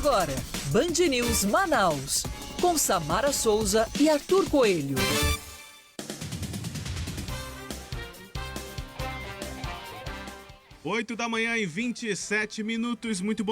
agora, Band News Manaus, com Samara Souza e Arthur Coelho. 8h27. Muito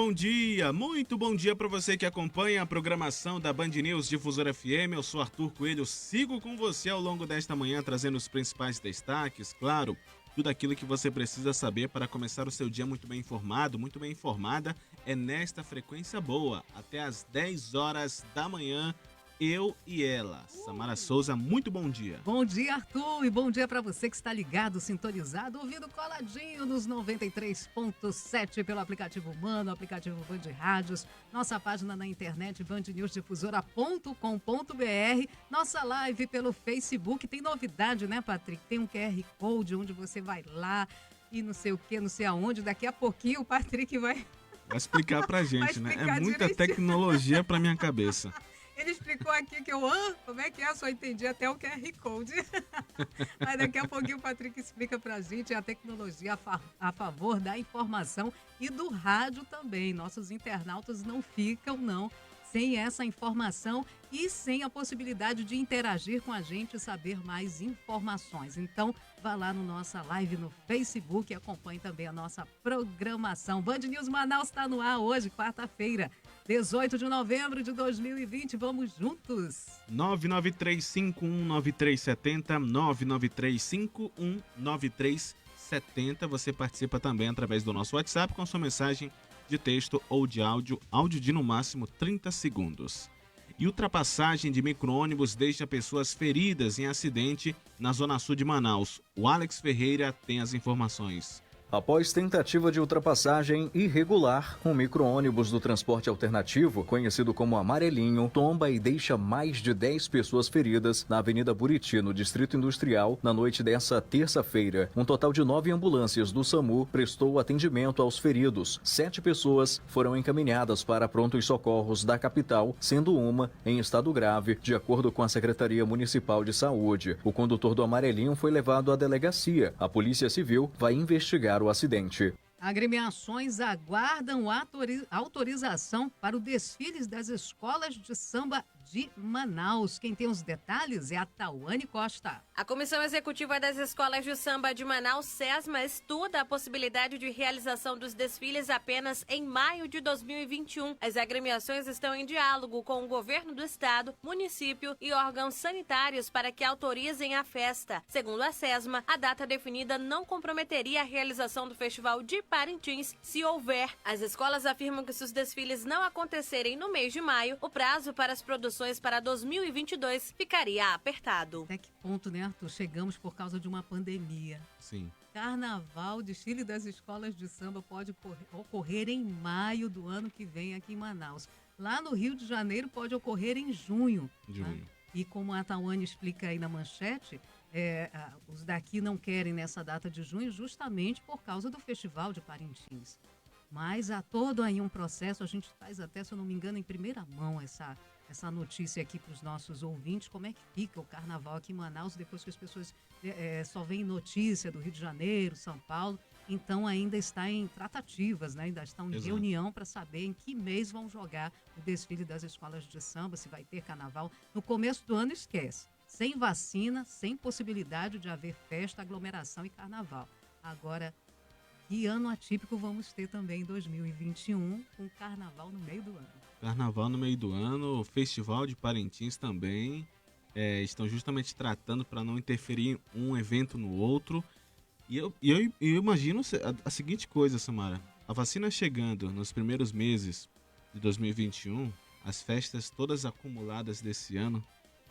bom dia para você que acompanha a programação da Band News Difusora FM. Eu sou Arthur Coelho, sigo com você ao longo desta manhã, trazendo os principais destaques, claro, tudo aquilo que você precisa saber para começar o seu dia muito bem informado, muito bem informada, é nesta frequência boa, até às 10 horas da manhã. Eu e ela. Samara Souza, muito bom dia. Bom dia, Arthur, e bom dia para você que está ligado, sintonizado, ouvindo coladinho nos 93.7 pelo aplicativo Humano, aplicativo Band Rádios, nossa página na internet bandnewsdifusora.com.br, nossa live pelo Facebook. Tem novidade, né, Patrick? Tem um QR Code onde você vai lá e não sei o que, não sei aonde. Daqui a pouquinho o Patrick vai explicar pra gente, né? É muita tecnologia pra minha cabeça. Ele explicou aqui que como é que é? Só entendi até o QR Code. Mas daqui a pouquinho o Patrick explica pra gente a tecnologia a favor da informação e do rádio também. Nossos internautas não ficam, não, sem essa informação e sem a possibilidade de interagir com a gente e saber mais informações. Então, vá lá no nossa live no Facebook e acompanhe também a nossa programação. Band News Manaus está no ar hoje, quarta-feira, 18 de novembro de 2020. Vamos juntos! 993519370, 993519370. Você participa também através do nosso WhatsApp com sua mensagem de texto ou de áudio de no máximo 30 segundos. E ultrapassagem de micro-ônibus deixa pessoas feridas em acidente na zona sul de Manaus. O Alex Ferreira tem as informações. Após tentativa de ultrapassagem irregular, um micro-ônibus do transporte alternativo, conhecido como Amarelinho, tomba e deixa mais de 10 pessoas feridas na Avenida Buriti, no Distrito Industrial, na noite dessa terça-feira. Um total de 9 ambulâncias do SAMU prestou atendimento aos feridos. 7 pessoas foram encaminhadas para prontos socorros da capital, sendo uma em estado grave, de acordo com a Secretaria Municipal de Saúde. O condutor do Amarelinho foi levado à delegacia. A Polícia Civil vai investigar o acidente. Agremiações aguardam autorização para o desfile das escolas de samba de Manaus. Quem tem os detalhes é a Tawane Costa. A Comissão Executiva das Escolas de Samba de Manaus, SESMA, estuda a possibilidade de realização dos desfiles apenas em maio de 2021. As agremiações estão em diálogo com o governo do estado, município e órgãos sanitários para que autorizem a festa. Segundo a SESMA, a data definida não comprometeria a realização do Festival de Parintins se houver. As escolas afirmam que se os desfiles não acontecerem no mês de maio, o prazo para as produções para 2022 ficaria apertado. Até que ponto, né, Arthur? Chegamos por causa de uma pandemia. Sim. Carnaval, desfile das escolas de samba pode ocorrer em maio do ano que vem aqui em Manaus. Lá no Rio de Janeiro pode ocorrer em junho. Né? E como a Tawane explica aí na manchete, os daqui não querem nessa data de junho justamente por causa do Festival de Parintins. Mas há todo aí um processo, a gente traz até, se eu não me engano, em primeira mão essa notícia aqui para os nossos ouvintes, como é que fica o carnaval aqui em Manaus, depois que as pessoas só veem notícia do Rio de Janeiro, São Paulo, então ainda está em tratativas, né? Ainda estão em reunião para saber em que mês vão jogar o desfile das escolas de samba, se vai ter carnaval. No começo do ano, esquece, sem vacina, sem possibilidade de haver festa, aglomeração e carnaval. Agora, que ano atípico vamos ter também em 2021, com carnaval no meio do ano. Carnaval no meio do ano, o Festival de Parintins também. Estão justamente tratando para não interferir um evento no outro. E eu imagino a seguinte coisa, Samara. A vacina chegando nos primeiros meses de 2021, as festas todas acumuladas desse ano,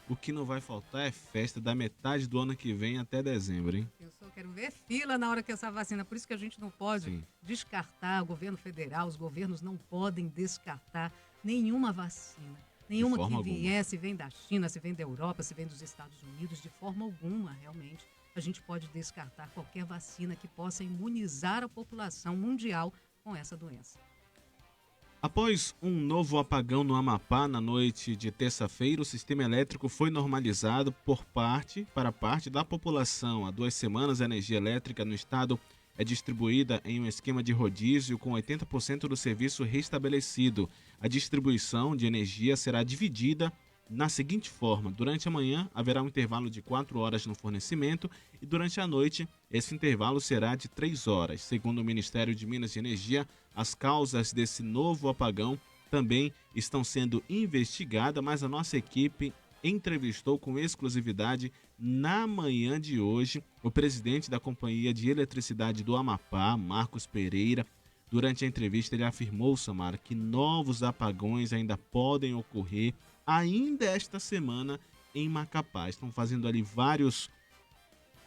o que não vai faltar é festa da metade do ano que vem até dezembro, hein? Eu só quero ver fila na hora que essa vacina, por isso que a gente não pode descartar, o governo federal, os governos não podem descartar nenhuma vacina. Nenhuma que vier, se vem da China, se vem da Europa, se vem dos Estados Unidos, de forma alguma, realmente, a gente pode descartar qualquer vacina que possa imunizar a população mundial com essa doença. Após um novo apagão no Amapá na noite de terça-feira, o sistema elétrico foi normalizado para parte da população. Há 2 semanas, a energia elétrica no estado é distribuída em um esquema de rodízio com 80% do serviço restabelecido. A distribuição de energia será dividida na seguinte forma: durante a manhã haverá um intervalo de 4 horas no fornecimento e durante a noite esse intervalo será de 3 horas. Segundo o Ministério de Minas e Energia, as causas desse novo apagão também estão sendo investigadas, mas a nossa equipe entrevistou com exclusividade na manhã de hoje o presidente da Companhia de Eletricidade do Amapá, Marcos Pereira. Durante a entrevista ele afirmou, Samara, que novos apagões ainda podem ocorrer ainda esta semana em Macapá. Estão fazendo ali vários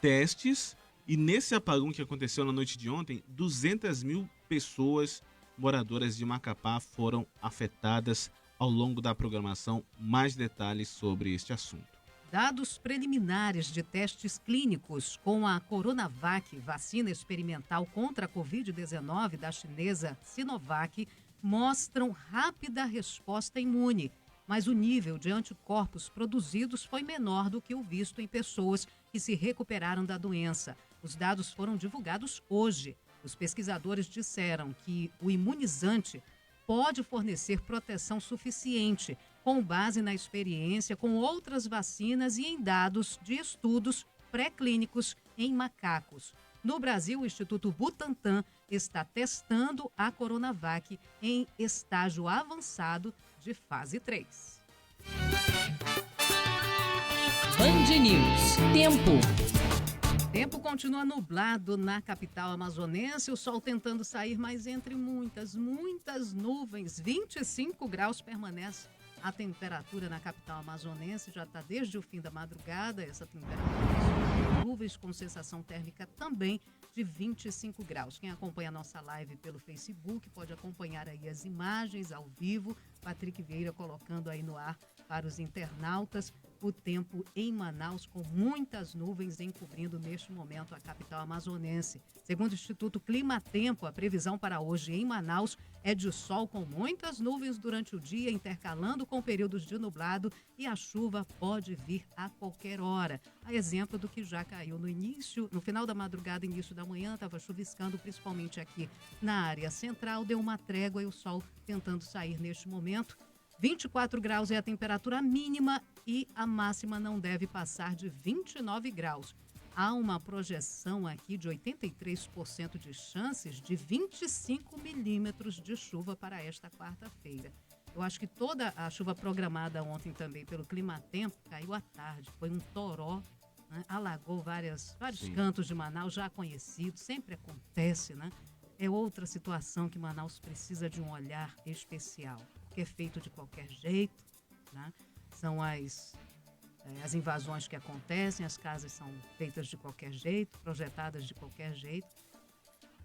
testes e nesse apagão que aconteceu na noite de ontem, 200 mil pessoas moradoras de Macapá foram afetadas. Ao longo da programação, mais detalhes sobre este assunto. Dados preliminares de testes clínicos com a Coronavac, vacina experimental contra a Covid-19 da chinesa Sinovac, mostram rápida resposta imune, mas o nível de anticorpos produzidos foi menor do que o visto em pessoas que se recuperaram da doença. Os dados foram divulgados hoje. Os pesquisadores disseram que o imunizante pode fornecer proteção suficiente, com base na experiência com outras vacinas e em dados de estudos pré-clínicos em macacos. No Brasil, o Instituto Butantan está testando a Coronavac em estágio avançado de fase 3. Band News. Tempo. Tempo continua nublado na capital amazonense, o sol tentando sair, mas entre muitas nuvens. 25 graus permanece a temperatura na capital amazonense, já está desde o fim da madrugada, essa temperatura nuvens com sensação térmica também de 25 graus. Quem acompanha a nossa live pelo Facebook pode acompanhar aí as imagens ao vivo, Patrick Vieira colocando aí no ar para os internautas o tempo em Manaus com muitas nuvens encobrindo neste momento a capital amazonense. Segundo o Instituto Climatempo, a previsão para hoje em Manaus é de sol com muitas nuvens durante o dia, intercalando com períodos de nublado, e a chuva pode vir a qualquer hora. A exemplo do que já caiu no final da madrugada, início da manhã, estava chuviscando, principalmente aqui na área central, deu uma trégua e o sol tentando sair neste momento. 24 graus é a temperatura mínima e a máxima não deve passar de 29 graus. Há uma projeção aqui de 83% de chances de 25 milímetros de chuva para esta quarta-feira. Eu acho que toda a chuva programada ontem também pelo Climatempo caiu à tarde. Foi um toró, né? Alagou vários cantos de Manaus já conhecidos, sempre acontece, né? É outra situação que Manaus precisa de um olhar especial, que é feito de qualquer jeito, né? São as invasões que acontecem, as casas são feitas de qualquer jeito, projetadas de qualquer jeito.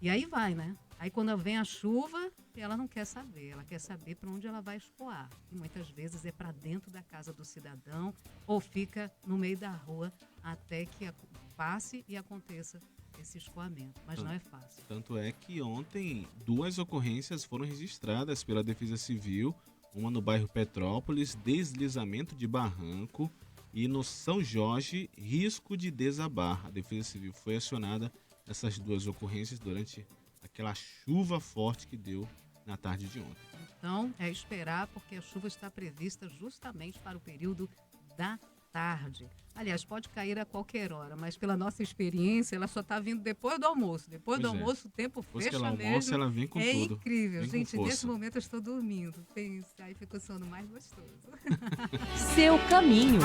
E aí vai, né? Aí quando vem a chuva, ela não quer saber, ela quer saber para onde ela vai escoar. E muitas vezes é para dentro da casa do cidadão ou fica no meio da rua até que passe e aconteça esse escoamento, mas não é fácil. Tanto é que ontem 2 ocorrências foram registradas pela Defesa Civil, uma no bairro Petrópolis, deslizamento de barranco, e no São Jorge, risco de desabar. A Defesa Civil foi acionada nessas 2 ocorrências durante aquela chuva forte que deu na tarde de ontem. Então, é esperar, porque a chuva está prevista justamente para o período da tarde. Aliás, pode cair a qualquer hora, mas pela nossa experiência, ela só está vindo depois do almoço. Depois do almoço, o tempo depois fecha que ela mesmo. almoça, ela vem com tudo. É incrível. Vem gente, nesse momento eu estou dormindo. Pensa, aí fica o sono mais gostoso. Seu caminho.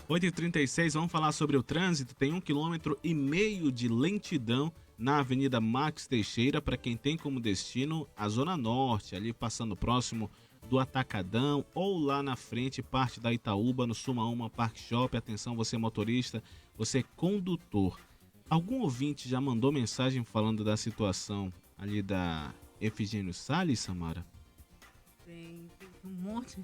8h36, vamos falar sobre o trânsito. Tem 1,5 km de lentidão na Avenida Max Teixeira, para quem tem como destino a Zona Norte, ali passando próximo do Atacadão, ou lá na frente, parte da Itaúba, no Suma Uma Park Shop. Atenção, você motorista, você condutor. Algum ouvinte já mandou mensagem falando da situação ali da Efigênio Salles, Samara? Tem um monte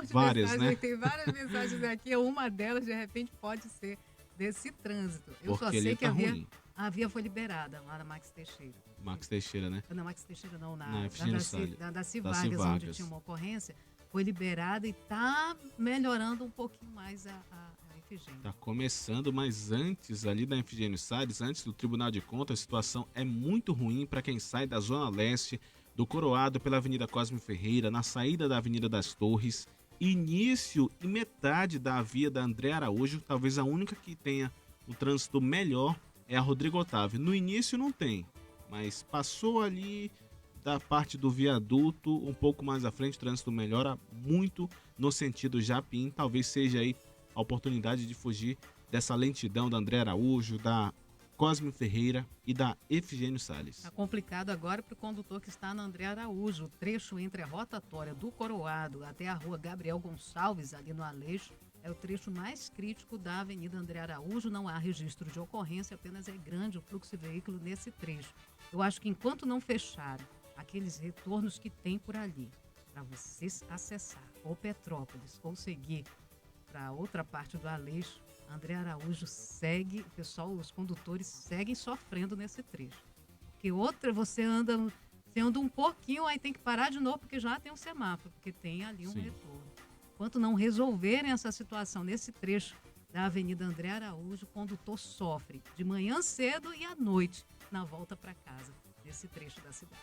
de várias, mensagens, né? Tem várias mensagens aqui, uma delas de repente pode ser desse trânsito. Eu porque só sei que ruim. a via foi liberada lá na Max Teixeira. Max Teixeira, né? Não, Max Teixeira não, da da Civagas, onde tinha uma ocorrência, foi liberada e está melhorando um pouquinho mais a Efigênio. Está começando, mas antes ali da Efigênio Salles, antes do Tribunal de Contas, a situação é muito ruim para quem sai da Zona Leste, do Coroado pela Avenida Cosme Ferreira, na saída da Avenida das Torres, início e metade da via da André Araújo, talvez a única que tenha um trânsito melhor é a Rodrigo Otávio. No início não tem, mas passou ali da parte do viaduto, um pouco mais à frente, o trânsito melhora muito no sentido Japim. Talvez seja aí a oportunidade de fugir dessa lentidão da André Araújo, da Cosme Ferreira e da Efigênio Salles. Está complicado agora para o condutor que está na André Araújo. O trecho entre a rotatória do Coroado até a rua Gabriel Gonçalves, ali no Aleixo, é o trecho mais crítico da Avenida André Araújo. Não há registro de ocorrência, apenas é grande o fluxo de veículo nesse trecho. Eu acho que enquanto não fecharem aqueles retornos que tem por ali, para você acessar ou Petrópolis ou seguir para outra parte do Aleixo, André Araújo segue, o pessoal, os condutores seguem sofrendo nesse trecho. Porque outra, você anda um pouquinho, aí tem que parar de novo, porque já tem um semáforo, porque tem ali um retorno. Enquanto não resolverem essa situação nesse trecho da Avenida André Araújo, o condutor sofre de manhã cedo e à noite na volta para casa, nesse trecho da cidade.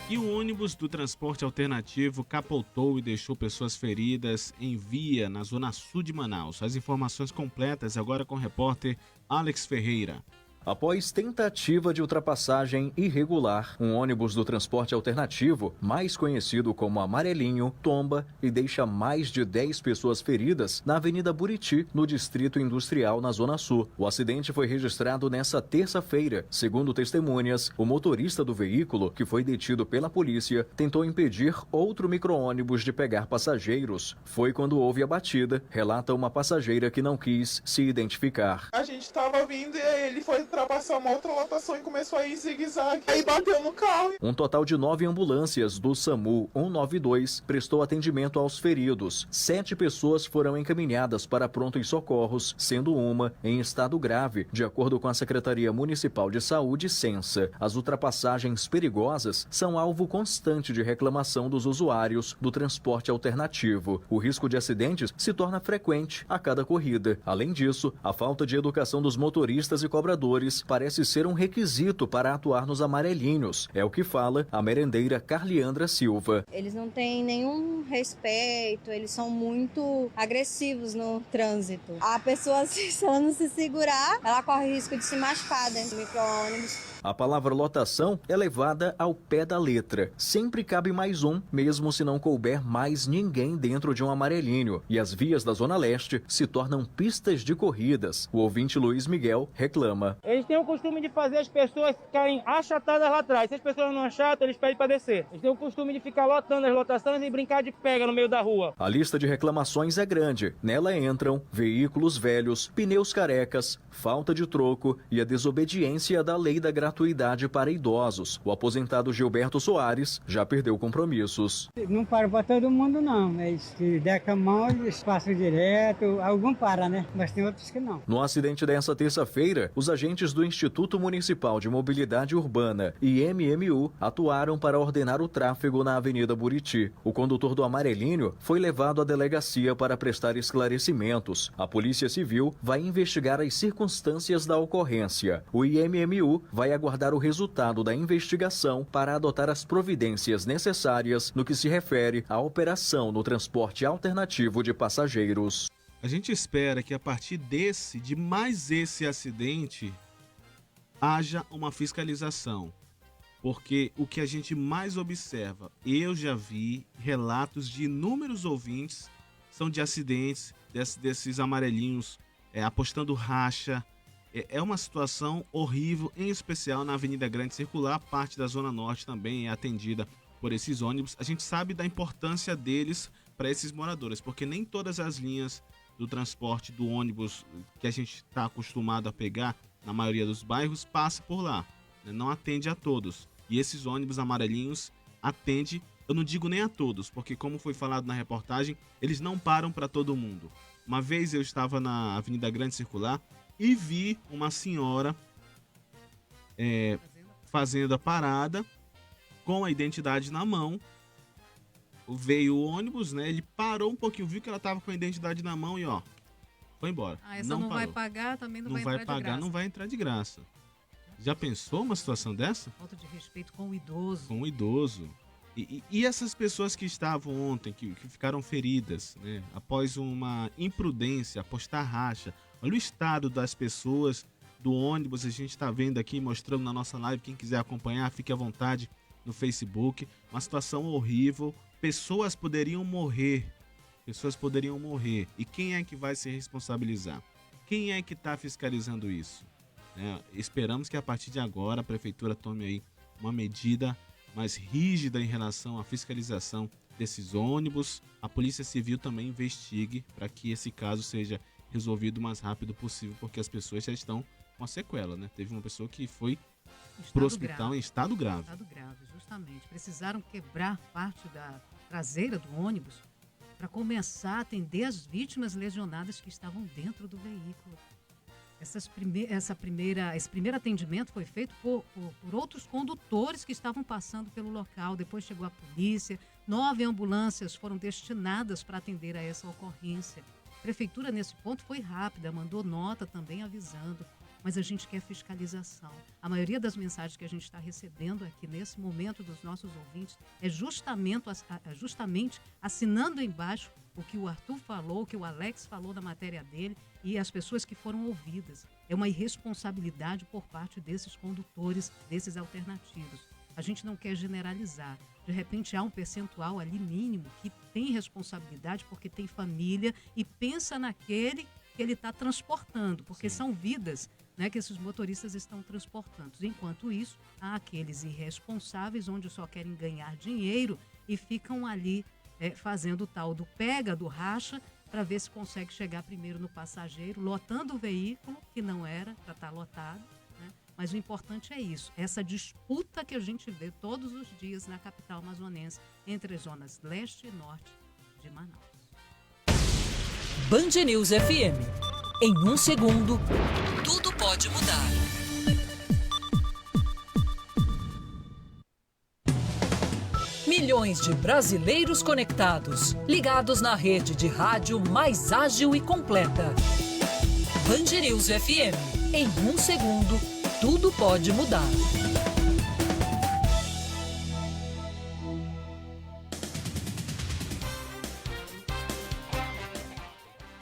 E o ônibus do transporte alternativo capotou e deixou pessoas feridas em via na zona sul de Manaus. As informações completas agora com o repórter Alex Ferreira. Após tentativa de ultrapassagem irregular, um ônibus do transporte alternativo, mais conhecido como Amarelinho, tomba e deixa mais de 10 pessoas feridas na Avenida Buriti, no Distrito Industrial, na Zona Sul. O acidente foi registrado nesta terça-feira. Segundo testemunhas, o motorista do veículo, que foi detido pela polícia, tentou impedir outro micro-ônibus de pegar passageiros. Foi quando houve a batida, relata uma passageira que não quis se identificar. A gente estava vindo e ele foi ultrapassar uma outra lotação e começou a ir zigue-zague. Aí bateu no carro. Um total de 9 ambulâncias do SAMU 192 prestou atendimento aos feridos. 7 pessoas foram encaminhadas para prontos socorros, sendo uma em estado grave, de acordo com a Secretaria Municipal de Saúde, Sensa. As ultrapassagens perigosas são alvo constante de reclamação dos usuários do transporte alternativo. O risco de acidentes se torna frequente a cada corrida. Além disso, a falta de educação dos motoristas e cobradores parece ser um requisito para atuar nos amarelinhos. É o que fala a merendeira Carliandra Silva. Eles não têm nenhum respeito, eles são muito agressivos no trânsito. A pessoa, se ela não se segurar, ela corre o risco de se machucar dentro do micro-ônibus. A palavra lotação é levada ao pé da letra. Sempre cabe mais um, mesmo se não couber mais ninguém dentro de um amarelinho. E as vias da Zona Leste se tornam pistas de corridas. O ouvinte Luiz Miguel reclama. Eles têm o costume de fazer as pessoas ficarem achatadas lá atrás. Se as pessoas não achatam, eles pedem para descer. Eles têm o costume de ficar lotando as lotações e brincar de pega no meio da rua. A lista de reclamações é grande. Nela entram veículos velhos, pneus carecas, falta de troco e a desobediência da lei da gratuidade para idosos. O aposentado Gilberto Soares já perdeu compromissos. Não para para todo mundo não, mas se der com a mão eles passam direto, algum para, né? Mas tem outros que não. No acidente dessa terça-feira, os agentes do Instituto Municipal de Mobilidade Urbana e MMU atuaram para ordenar o tráfego na Avenida Buriti. O condutor do amarelinho foi levado à delegacia para prestar esclarecimentos. A Polícia Civil vai investigar as circunstâncias da ocorrência. O IMMU vai aguardar o resultado da investigação para adotar as providências necessárias no que se refere à operação no transporte alternativo de passageiros. A gente espera que a partir de mais esse acidente, haja uma fiscalização. Porque o que a gente mais observa, eu já vi relatos de inúmeros ouvintes, são de acidentes, desses amarelinhos, apostando racha. É uma situação horrível, em especial na Avenida Grande Circular. Parte da Zona Norte também é atendida por esses ônibus. A gente sabe da importância deles para esses moradores, porque nem todas as linhas do transporte do ônibus que a gente está acostumado a pegar, na maioria dos bairros, passa por lá. Não atende a todos. E esses ônibus amarelinhos atendem, eu não digo nem a todos, porque como foi falado na reportagem, eles não param para todo mundo. Uma vez eu estava na Avenida Grande Circular e vi uma senhora fazendo a parada com a identidade na mão. veio o ônibus, né? Ele parou um pouquinho, viu que ela tava com a identidade na mão e ó, foi embora. Essa não vai pagar, também não vai entrar de graça. Não vai entrar de graça. Já pensou uma situação dessa? Falta de respeito com o idoso. Com o idoso. E essas pessoas que estavam ontem, que ficaram feridas, né? Após uma imprudência, apostar racha. Olha o estado das pessoas do ônibus, a gente está vendo aqui, mostrando na nossa live. Quem quiser acompanhar, fique à vontade no Facebook. Uma situação horrível. Pessoas poderiam morrer. E quem é que vai se responsabilizar? Quem é que está fiscalizando isso? Esperamos que a partir de agora a prefeitura tome aí uma medida mais rígida em relação à fiscalização desses ônibus. A Polícia Civil também investigue para que esse caso seja resolvido o mais rápido possível, porque as pessoas já estão com a sequela, né? Teve uma pessoa que foi para o hospital em estado grave. Estado grave, justamente. Precisaram quebrar parte da traseira do ônibus para começar a atender as vítimas lesionadas que estavam dentro do veículo. Esse primeiro atendimento foi feito por outros condutores que estavam passando pelo local. Depois chegou a polícia, 9 ambulâncias foram destinadas para atender a essa ocorrência. A prefeitura, nesse ponto, foi rápida, mandou nota também avisando, mas a gente quer fiscalização. A maioria das mensagens que a gente está recebendo aqui nesse momento dos nossos ouvintes é justamente assinando embaixo o que o Arthur falou, o que o Alex falou na matéria dele e as pessoas que foram ouvidas. É uma irresponsabilidade por parte desses condutores, desses alternativos. A gente não quer generalizar. De repente há um percentual ali mínimo que tem responsabilidade porque tem família e pensa naquele que ele está transportando, porque são vidas, né, que esses motoristas estão transportando. Enquanto isso, há aqueles irresponsáveis onde só querem ganhar dinheiro e ficam ali fazendo o tal do pega, do racha, para ver se consegue chegar primeiro no passageiro, lotando o veículo, que não era para estar lotado. Né? Mas o importante é isso, essa disputa que a gente vê todos os dias na capital amazonense, entre as zonas leste e norte de Manaus. Band News FM. Em 1 segundo, tudo pode mudar. Milhões de brasileiros conectados, ligados na rede de rádio mais ágil e completa. Band News FM. Em 1 segundo, tudo pode mudar.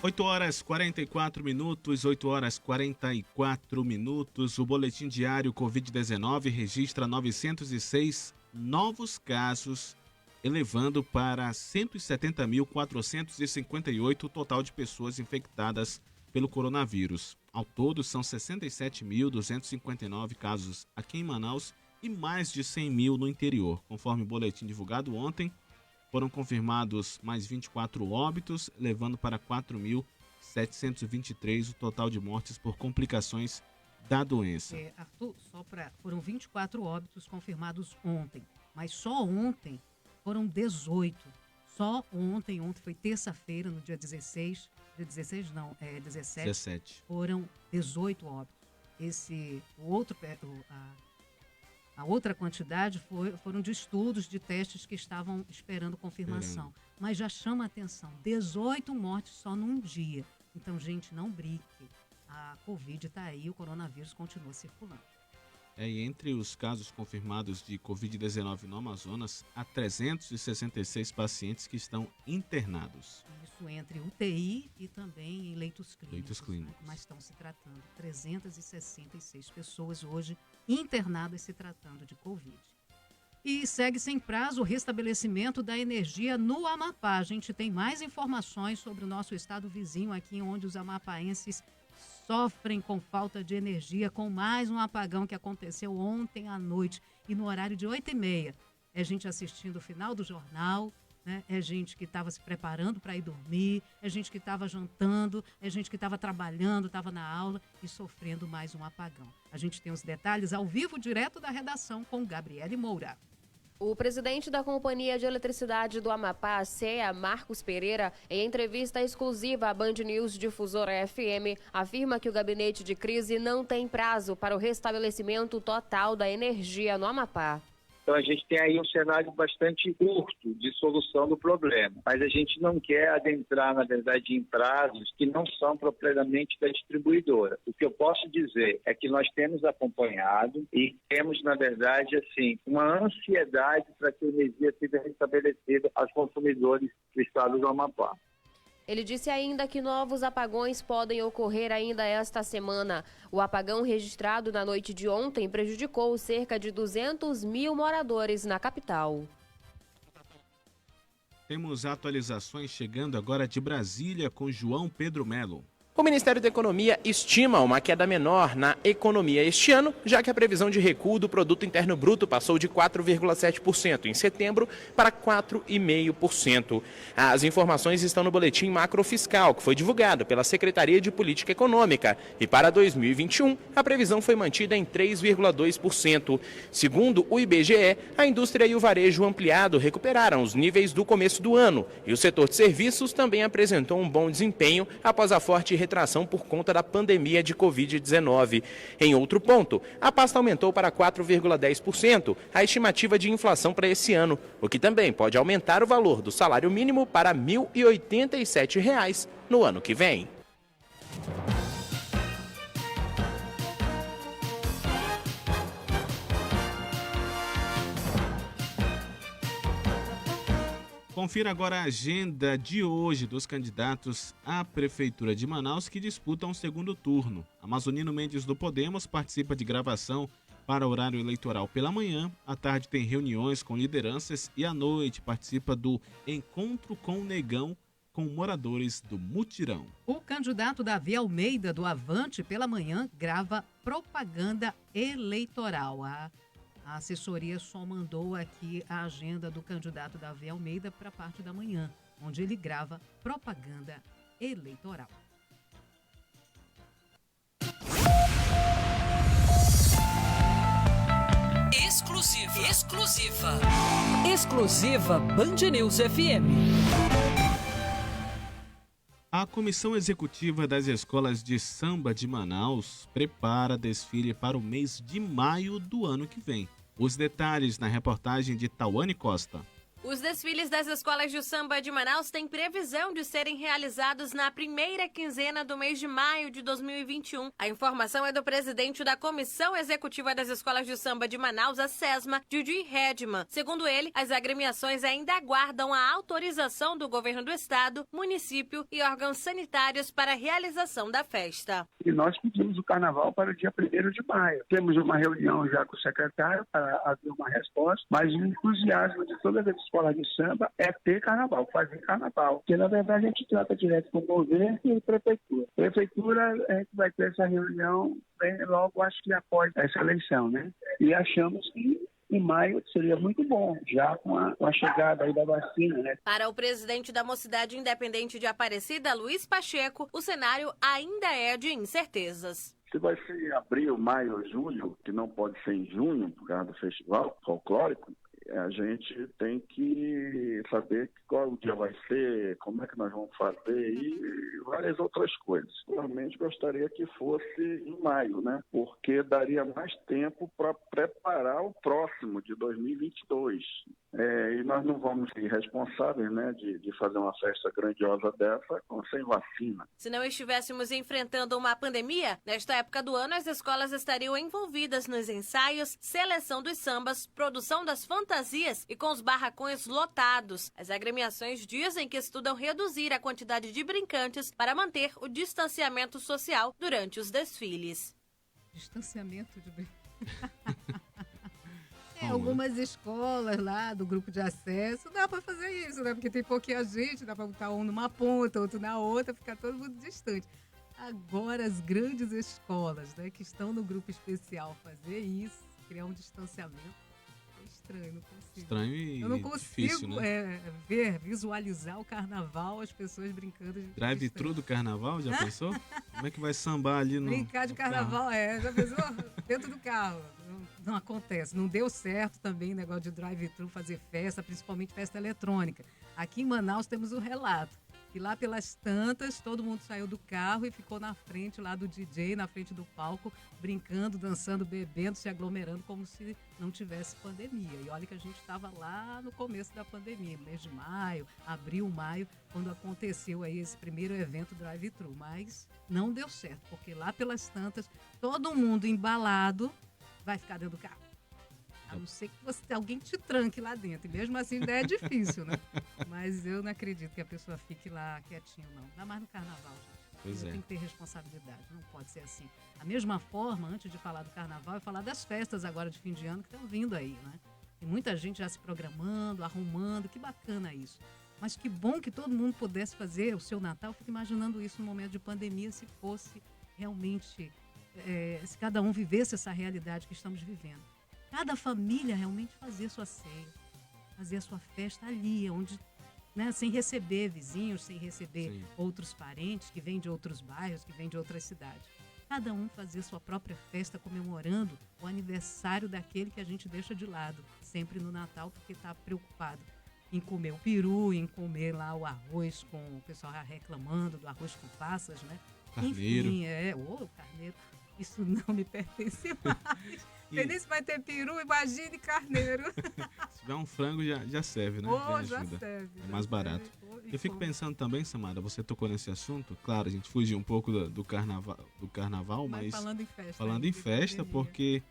Oito horas 44 minutos, 8 horas 44 minutos. O boletim diário Covid-19 registra 906 novos casos, elevando para 170.458 o total de pessoas infectadas pelo coronavírus. Ao todo, são 67.259 casos aqui em Manaus e mais de 100 mil no interior. Conforme o boletim divulgado ontem, foram confirmados mais 24 óbitos, levando para 4.723 o total de mortes por complicações da doença. Arthur, foram 24 óbitos confirmados ontem, mas só ontem foram 18. Só ontem foi terça-feira, no dia 17, foram 18 óbitos. A outra quantidade foram de estudos de testes que estavam esperando confirmação. Mas já chama a atenção, 18 mortes só num dia. Então, gente, não brinque. A Covid está aí, o coronavírus continua circulando. E entre os casos confirmados de Covid-19 no Amazonas, há 366 pacientes que estão internados. Isso entre UTI e também em leitos clínicos. Né? Mas estão se tratando 366 pessoas hoje internadas se tratando de Covid. E segue sem prazo o restabelecimento da energia no Amapá. A gente tem mais informações sobre o nosso estado vizinho aqui, onde os amapaenses sofrem com falta de energia, com mais um apagão que aconteceu ontem à noite e no horário de 8h30. É gente assistindo o final do jornal, né? É gente que estava se preparando para ir dormir, é gente que estava jantando, é gente que estava trabalhando, estava na aula e sofrendo mais um apagão. A gente tem os detalhes ao vivo, direto da redação, com Gabriele Moura. O presidente da Companhia de Eletricidade do Amapá, CEA, Marcos Pereira, em entrevista exclusiva à Band News Difusora FM, afirma que o gabinete de crise não tem prazo para o restabelecimento total da energia no Amapá. Então a gente tem aí um cenário bastante curto de solução do problema, mas a gente não quer adentrar, na verdade, em prazos que não são propriamente da distribuidora. O que eu posso dizer é que nós temos acompanhado e temos, na verdade, assim, uma ansiedade para que a energia seja restabelecida aos consumidores do estado do Amapá. Ele disse ainda que novos apagões podem ocorrer ainda esta semana. O apagão registrado na noite de ontem prejudicou cerca de 200 mil moradores na capital. Temos atualizações chegando agora de Brasília com João Pedro Melo. O Ministério da Economia estima uma queda menor na economia este ano, já que a previsão de recuo do Produto Interno Bruto passou de 4,7% em setembro para 4,5%. As informações estão no Boletim Macrofiscal, que foi divulgado pela Secretaria de Política Econômica, e para 2021 a previsão foi mantida em 3,2%. Segundo o IBGE, a indústria e o varejo ampliado recuperaram os níveis do começo do ano, e o setor de serviços também apresentou um bom desempenho após a forte retração por conta da pandemia de Covid-19. Em outro ponto, a pasta aumentou para 4,10% a estimativa de inflação para esse ano, o que também pode aumentar o valor do salário mínimo para R$ 1.087 no ano que vem. Confira agora a agenda de hoje dos candidatos à Prefeitura de Manaus que disputam o segundo turno. Amazonino Mendes do Podemos participa de gravação para o horário eleitoral pela manhã. À tarde tem reuniões com lideranças e à noite participa do Encontro com o Negão com moradores do Mutirão. O candidato Davi Almeida do Avante pela manhã grava propaganda eleitoral. A assessoria só mandou aqui a agenda do candidato Davi Almeida para a parte da manhã, onde ele grava propaganda eleitoral. Exclusiva Band News FM. A Comissão Executiva das Escolas de Samba de Manaus prepara desfile para o mês de maio do ano que vem. Os detalhes na reportagem de Tawane Costa. Os desfiles das escolas de samba de Manaus têm previsão de serem realizados na primeira quinzena do mês de maio de 2021. A informação é do presidente da Comissão Executiva das Escolas de Samba de Manaus, a SESMA, Didi Redman. Segundo ele, as agremiações ainda aguardam a autorização do governo do estado, município e órgãos sanitários para a realização da festa. E nós pedimos o carnaval para o dia 1º de maio. Temos uma reunião já com o secretário para haver uma resposta, mas o entusiasmo de todas as escolas de samba é ter carnaval, fazer carnaval. Porque, na verdade, a gente trata direto com o governo e a prefeitura. Prefeitura, a gente vai ter essa reunião logo, acho que após essa eleição, né? E achamos que em maio seria muito bom, já com a chegada aí da vacina, né? Para o presidente da Mocidade Independente de Aparecida, Luiz Pacheco, o cenário ainda é de incertezas. Se vai ser em abril, maio ou julho, que não pode ser em junho, por causa do festival folclórico, a gente tem que saber qual o dia vai ser, como é que nós vamos fazer e várias outras coisas. Realmente gostaria que fosse em maio, né? Porque daria mais tempo para preparar o próximo de 2022. E nós não vamos ser responsáveis, né, de fazer uma festa grandiosa dessa sem vacina. Se não estivéssemos enfrentando uma pandemia, nesta época do ano as escolas estariam envolvidas nos ensaios, seleção dos sambas, produção das fantasias e com os barracões lotados. As agremiações dizem que estudam reduzir a quantidade de brincantes para manter o distanciamento social durante os desfiles. Distanciamento de brincantes. Algumas escolas lá do grupo de acesso dá para fazer isso, né? Porque tem pouquinha gente, dá para botar um numa ponta, outro na outra, ficar todo mundo distante. Agora, as grandes escolas, né, que estão no grupo especial, fazer isso, criar um distanciamento, é estranho, não consigo. Estranho e eu não consigo difícil, né? visualizar o carnaval, as pessoas brincando de drive-thru do carnaval, já pensou? Como é que vai sambar ali no Brincar de carnaval, já pensou? Dentro do carro. Não acontece, não deu certo também o negócio de drive-thru, fazer festa, principalmente festa eletrônica. Aqui em Manaus temos o relato E lá pelas tantas, todo mundo saiu do carro e ficou na frente lá do DJ, na frente do palco, brincando, dançando, bebendo, se aglomerando como se não tivesse pandemia. E olha que a gente estava lá no começo da pandemia, mês de maio, abril, maio, quando aconteceu aí esse primeiro evento drive-thru. Mas não deu certo, porque lá pelas tantas, todo mundo embalado vai ficar dentro do carro. A não ser que alguém te tranque lá dentro. E mesmo assim ainda é difícil, né? Mas eu não acredito que a pessoa fique lá quietinho, não. Ainda mais no carnaval, gente. Pois é. Tem que ter responsabilidade, não pode ser assim. Da mesma forma, antes de falar do carnaval, eu falar das festas agora de fim de ano que estão vindo aí, né? Tem muita gente já se programando, arrumando, que bacana isso. Mas que bom que todo mundo pudesse fazer o seu Natal. Eu fico imaginando isso no momento de pandemia, se fosse realmente, se cada um vivesse essa realidade que estamos vivendo. Cada família realmente fazer sua ceia, fazer a sua festa ali, onde, né, sem receber vizinhos, sem receber outros parentes que vêm de outros bairros, que vêm de outras cidades. Cada um fazer sua própria festa comemorando o aniversário daquele que a gente deixa de lado, sempre no Natal, porque está preocupado em comer o peru, em comer lá o arroz com o pessoal reclamando do arroz com passas, né? Carneiro. Enfim, carneiro. Isso não me pertence mais. Entendeu? Se vai ter peru, imagine carneiro. Se tiver um frango, já serve, né? Já serve. É mais barato. Eu fico pensando também, Samara, você tocou nesse assunto. Claro, a gente fugiu um pouco do carnaval, mas falando em festa. Falando em festa, porque...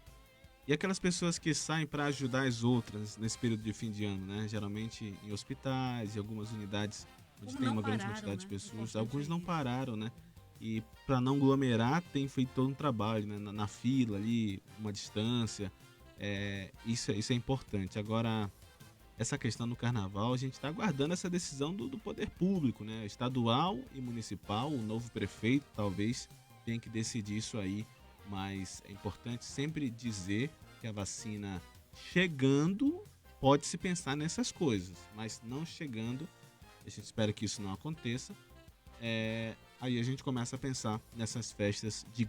E aquelas pessoas que saem para ajudar as outras nesse período de fim de ano, né? Geralmente em hospitais e algumas unidades onde tem uma grande quantidade de pessoas. Alguns não pararam, né? E para não aglomerar, tem feito todo um trabalho, né? Na fila ali, uma distância. Isso é importante. Agora, essa questão do carnaval, a gente está aguardando essa decisão do poder público, né? Estadual e municipal. O novo prefeito talvez tenha que decidir isso aí. Mas é importante sempre dizer que a vacina chegando, pode-se pensar nessas coisas. Mas não chegando, a gente espera que isso não aconteça. Aí a gente começa a pensar nessas festas de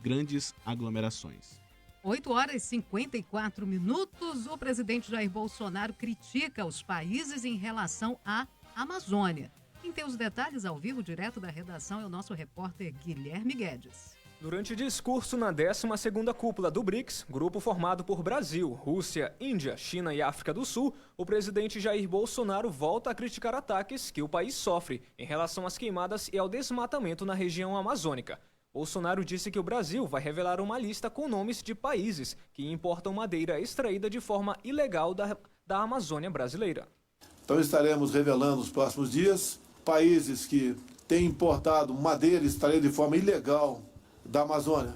grandes aglomerações. 8h54. O presidente Jair Bolsonaro critica os países em relação à Amazônia. Quem tem os detalhes ao vivo, direto da redação, é o nosso repórter Guilherme Guedes. Durante discurso na 12ª cúpula do BRICS, grupo formado por Brasil, Rússia, Índia, China e África do Sul, o presidente Jair Bolsonaro volta a criticar ataques que o país sofre em relação às queimadas e ao desmatamento na região amazônica. Bolsonaro disse que o Brasil vai revelar uma lista com nomes de países que importam madeira extraída de forma ilegal da Amazônia brasileira. Então estaremos revelando nos próximos dias países que têm importado madeira extraída de forma ilegal da Amazônia.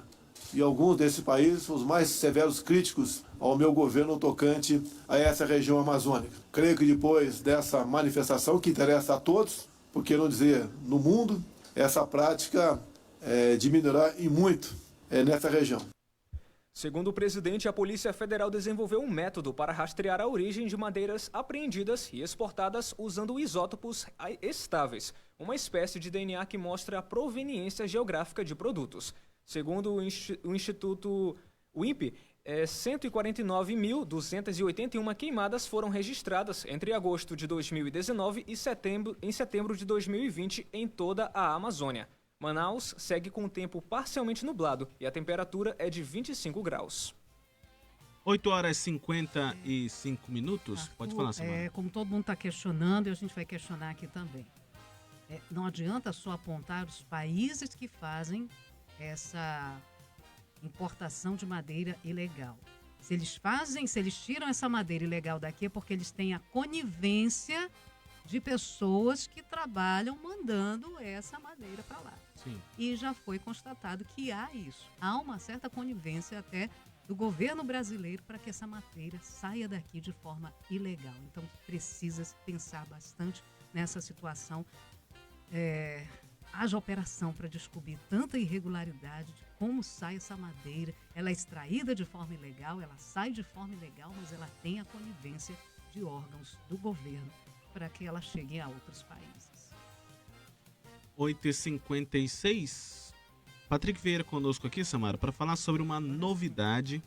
E alguns desses países são os mais severos críticos ao meu governo tocante a essa região amazônica. Creio que depois dessa manifestação, que interessa a todos, por que não dizer no mundo, essa prática diminuirá e muito nessa região. Segundo o presidente, a Polícia Federal desenvolveu um método para rastrear a origem de madeiras apreendidas e exportadas usando isótopos estáveis, uma espécie de DNA que mostra a proveniência geográfica de produtos. Segundo o Instituto INPE, 149.281 queimadas foram registradas entre agosto de 2019 e setembro de 2020 em toda a Amazônia. Manaus segue com o tempo parcialmente nublado e a temperatura é de 25 graus. 8h55. Pode falar, Samara. Como todo mundo está questionando, e a gente vai questionar aqui também. Não adianta só apontar os países que fazem essa importação de madeira ilegal. Se eles tiram essa madeira ilegal daqui é porque eles têm a conivência de pessoas que trabalham mandando essa madeira para lá. Sim. E já foi constatado que há isso. Há uma certa conivência até do governo brasileiro para que essa madeira saia daqui de forma ilegal. Então precisa pensar bastante nessa situação. Haja operação para descobrir tanta irregularidade de como sai essa madeira. Ela é extraída de forma ilegal, ela sai de forma ilegal, mas ela tem a conivência de órgãos do governo para que ela chegue a outros países. 8h56. Patrick Vieira conosco aqui, Samara, para falar sobre uma novidade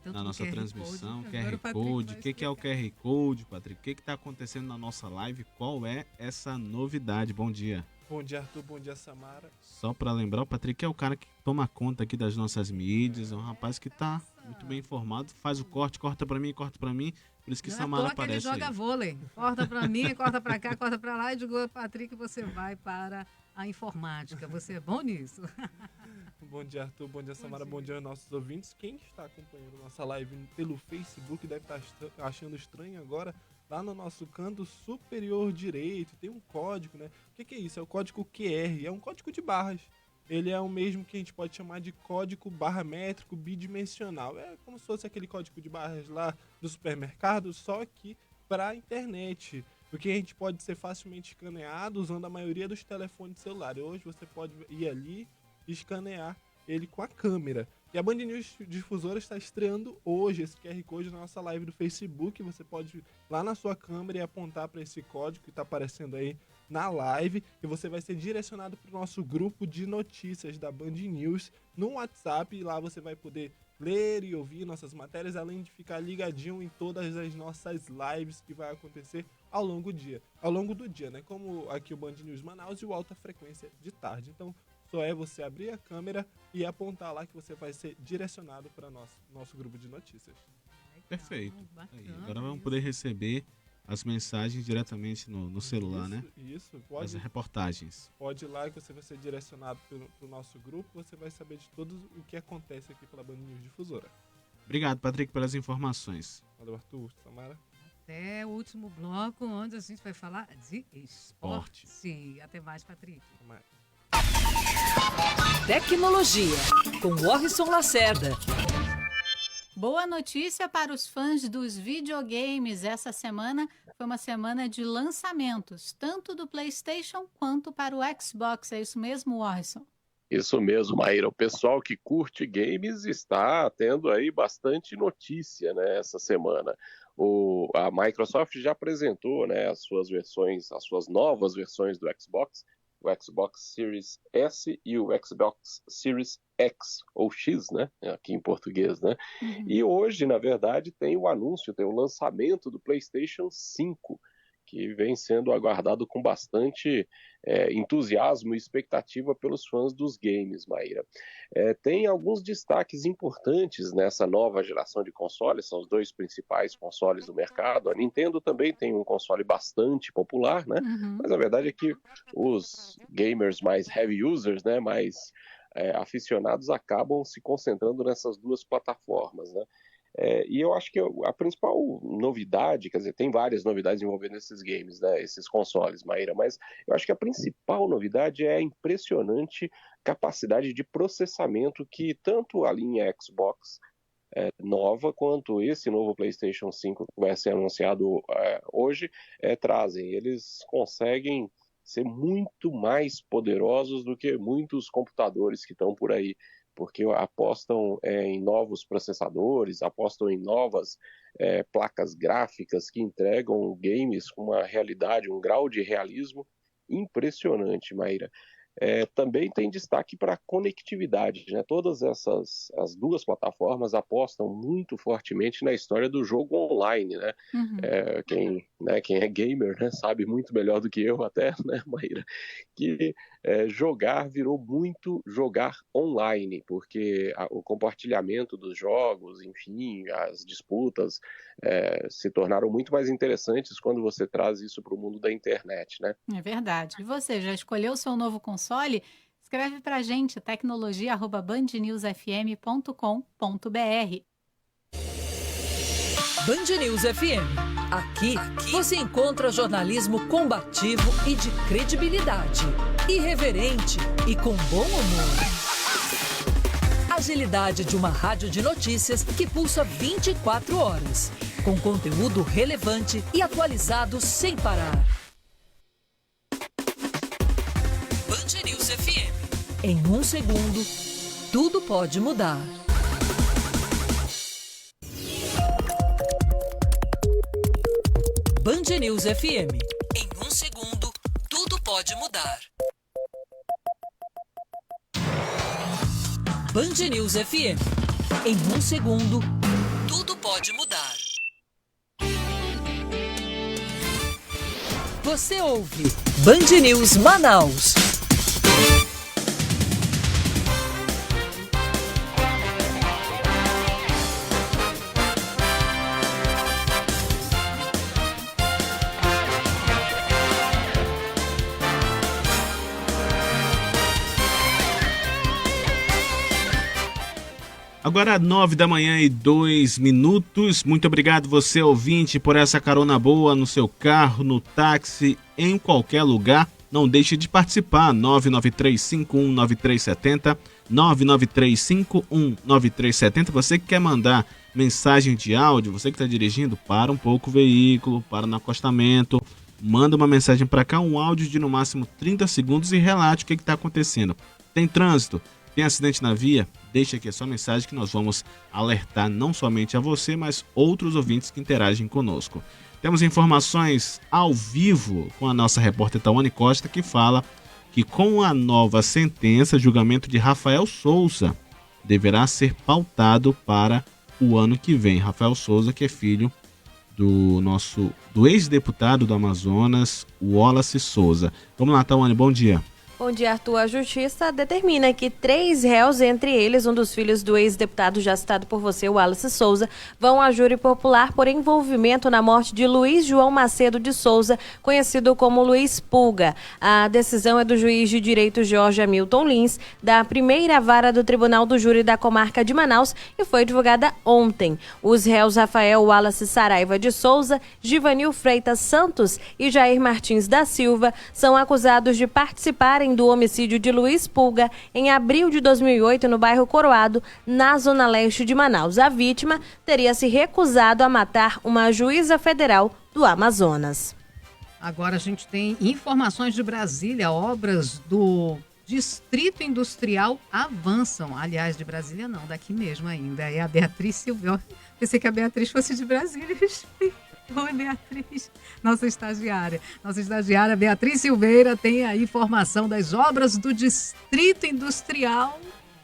na nossa transmissão, QR Code. O que é o QR Code, Patrick? O que está acontecendo na nossa live? Qual é essa novidade? Bom dia. Bom dia, Arthur. Bom dia, Samara. Só para lembrar, o Patrick é o cara que toma conta aqui das nossas mídias, é um rapaz que está muito bem informado, faz o corta para mim, por isso que Samara aparece ele joga vôlei, corta para mim, corta para cá, corta para lá, e digo, Patrick, você vai para a informática, você é bom nisso. Bom dia, Arthur. Bom dia, Samara. Bom dia aos nossos ouvintes. Quem está acompanhando nossa live pelo Facebook deve estar achando estranho agora. Lá no nosso canto superior direito tem um código, né? O que é isso? É o código QR, é um código de barras. Ele é o mesmo que a gente pode chamar de código barra métrico bidimensional. É como se fosse aquele código de barras lá do supermercado, só que para a internet. Porque a gente pode ser facilmente escaneado usando a maioria dos telefones celulares. Hoje você pode ir ali e escanear ele com a câmera. E a Band News Difusora está estreando hoje esse QR Code na nossa live do Facebook. Você pode ir lá na sua câmera e apontar para esse código que está aparecendo aí na live. E você vai ser direcionado para o nosso grupo de notícias da Band News no WhatsApp. E lá você vai poder ler e ouvir nossas matérias, além de ficar ligadinho em todas as nossas lives que vai acontecer ao longo do dia, né? Como aqui o Band News Manaus e o Alta Frequência de tarde. Então, só é você abrir a câmera e apontar lá que você vai ser direcionado para nosso grupo de notícias. Perfeito. Aí, agora vamos poder receber as mensagens diretamente no celular, né? Isso, pode. As reportagens. Pode ir lá que você vai ser direcionado pro nosso grupo, você vai saber de tudo o que acontece aqui pela Band News Difusora. Obrigado, Patrick, pelas informações. Valeu, Arthur, Samara. Até o último bloco, onde a gente vai falar de esporte. Sim, até mais, Patrick. Até mais. Tecnologia, com Warrison Lacerda. Boa notícia para os fãs dos videogames. Essa semana foi uma semana de lançamentos, tanto do PlayStation quanto para o Xbox. É isso mesmo, Warrison? Isso mesmo, Maíra. O pessoal que curte games está tendo aí bastante notícia, né, essa semana. A Microsoft já apresentou, né, as suas novas versões do Xbox, o Xbox Series S e o Xbox Series X, ou X, né, aqui em português, né? Uhum. E hoje, na verdade, tem o lançamento do PlayStation 5, que vem sendo aguardado com bastante entusiasmo e expectativa pelos fãs dos games, Maíra. Tem alguns destaques importantes nessa nova geração de consoles, são os dois principais consoles do mercado. A Nintendo também tem um console bastante popular, né? Uhum. Mas a verdade é que os gamers mais heavy users, né, mais aficionados, acabam se concentrando nessas duas plataformas, né? E eu acho que a principal novidade, quer dizer, tem várias novidades envolvendo esses games, né, esses consoles, Maíra, mas eu acho que a principal novidade é a impressionante capacidade de processamento que tanto a linha Xbox nova quanto esse novo PlayStation 5 que vai ser anunciado hoje trazem. Eles conseguem ser muito mais poderosos do que muitos computadores que estão por aí, porque apostam em novos processadores, apostam em novas placas gráficas que entregam games com uma realidade, um grau de realismo impressionante, Maíra. Também tem destaque para a conectividade, né? Todas as duas plataformas apostam muito fortemente na história do jogo online, né? Uhum. Quem é gamer, né, sabe muito melhor do que eu até, né, Maíra, que jogar virou muito jogar online, porque o compartilhamento dos jogos, enfim, as disputas se tornaram muito mais interessantes quando você traz isso para o mundo da internet, né? É verdade. E você, já escolheu o seu novo console? Escreve para a gente, tecnologia@bandnewsfm.com.br. Band News FM. Aqui você encontra jornalismo combativo e de credibilidade. Irreverente e com bom humor. Agilidade de uma rádio de notícias que pulsa 24 horas. Com conteúdo relevante e atualizado sem parar. Band News FM. Em um segundo, tudo pode mudar. Band News FM. Em um segundo, tudo pode mudar. Band News FM. Em um segundo, tudo pode mudar. Você ouve Band News Manaus. Agora 9h02. Muito obrigado você, ouvinte, por essa carona boa no seu carro, no táxi, em qualquer lugar. Não deixe de participar. 993519370, 993519370. Você que quer mandar mensagem de áudio, você que está dirigindo, para um pouco o veículo, para no acostamento, manda uma mensagem para cá, um áudio de no máximo 30 segundos e relate o que está acontecendo. Tem trânsito? Tem acidente na via? Deixa aqui a sua mensagem que nós vamos alertar não somente a você, mas outros ouvintes que interagem conosco. Temos informações ao vivo com a nossa repórter Tawane Costa, que fala que com a nova sentença, julgamento de Rafael Souza deverá ser pautado para o ano que vem. Rafael Souza, que é filho do ex-deputado do Amazonas, Wallace Souza. Vamos lá, Tawane, bom dia. Bom dia, Arthur. A Justiça determina que 3 réus, entre eles um dos filhos do ex-deputado já citado por você, o Wallace Souza, vão a júri popular por envolvimento na morte de Luiz João Macedo de Souza, conhecido como Luiz Pulga. A decisão é do juiz de direito Jorge Hamilton Lins, da primeira vara do Tribunal do Júri da Comarca de Manaus, e foi divulgada ontem. Os réus Rafael Wallace Saraiva de Souza, Givanil Freitas Santos e Jair Martins da Silva são acusados de participarem do homicídio de Luiz Pulga em abril de 2008 no bairro Coroado, na zona leste de Manaus. A vítima teria se recusado a matar uma juíza federal do Amazonas. Agora a gente tem informações de Brasília. Obras do Distrito Industrial avançam. Aliás, de Brasília não, daqui mesmo ainda. É a Beatriz Silveira. Pensei que a Beatriz fosse de Brasília. Oi, Beatriz, nossa estagiária. Nossa estagiária Beatriz Silveira tem a informação das obras do Distrito Industrial,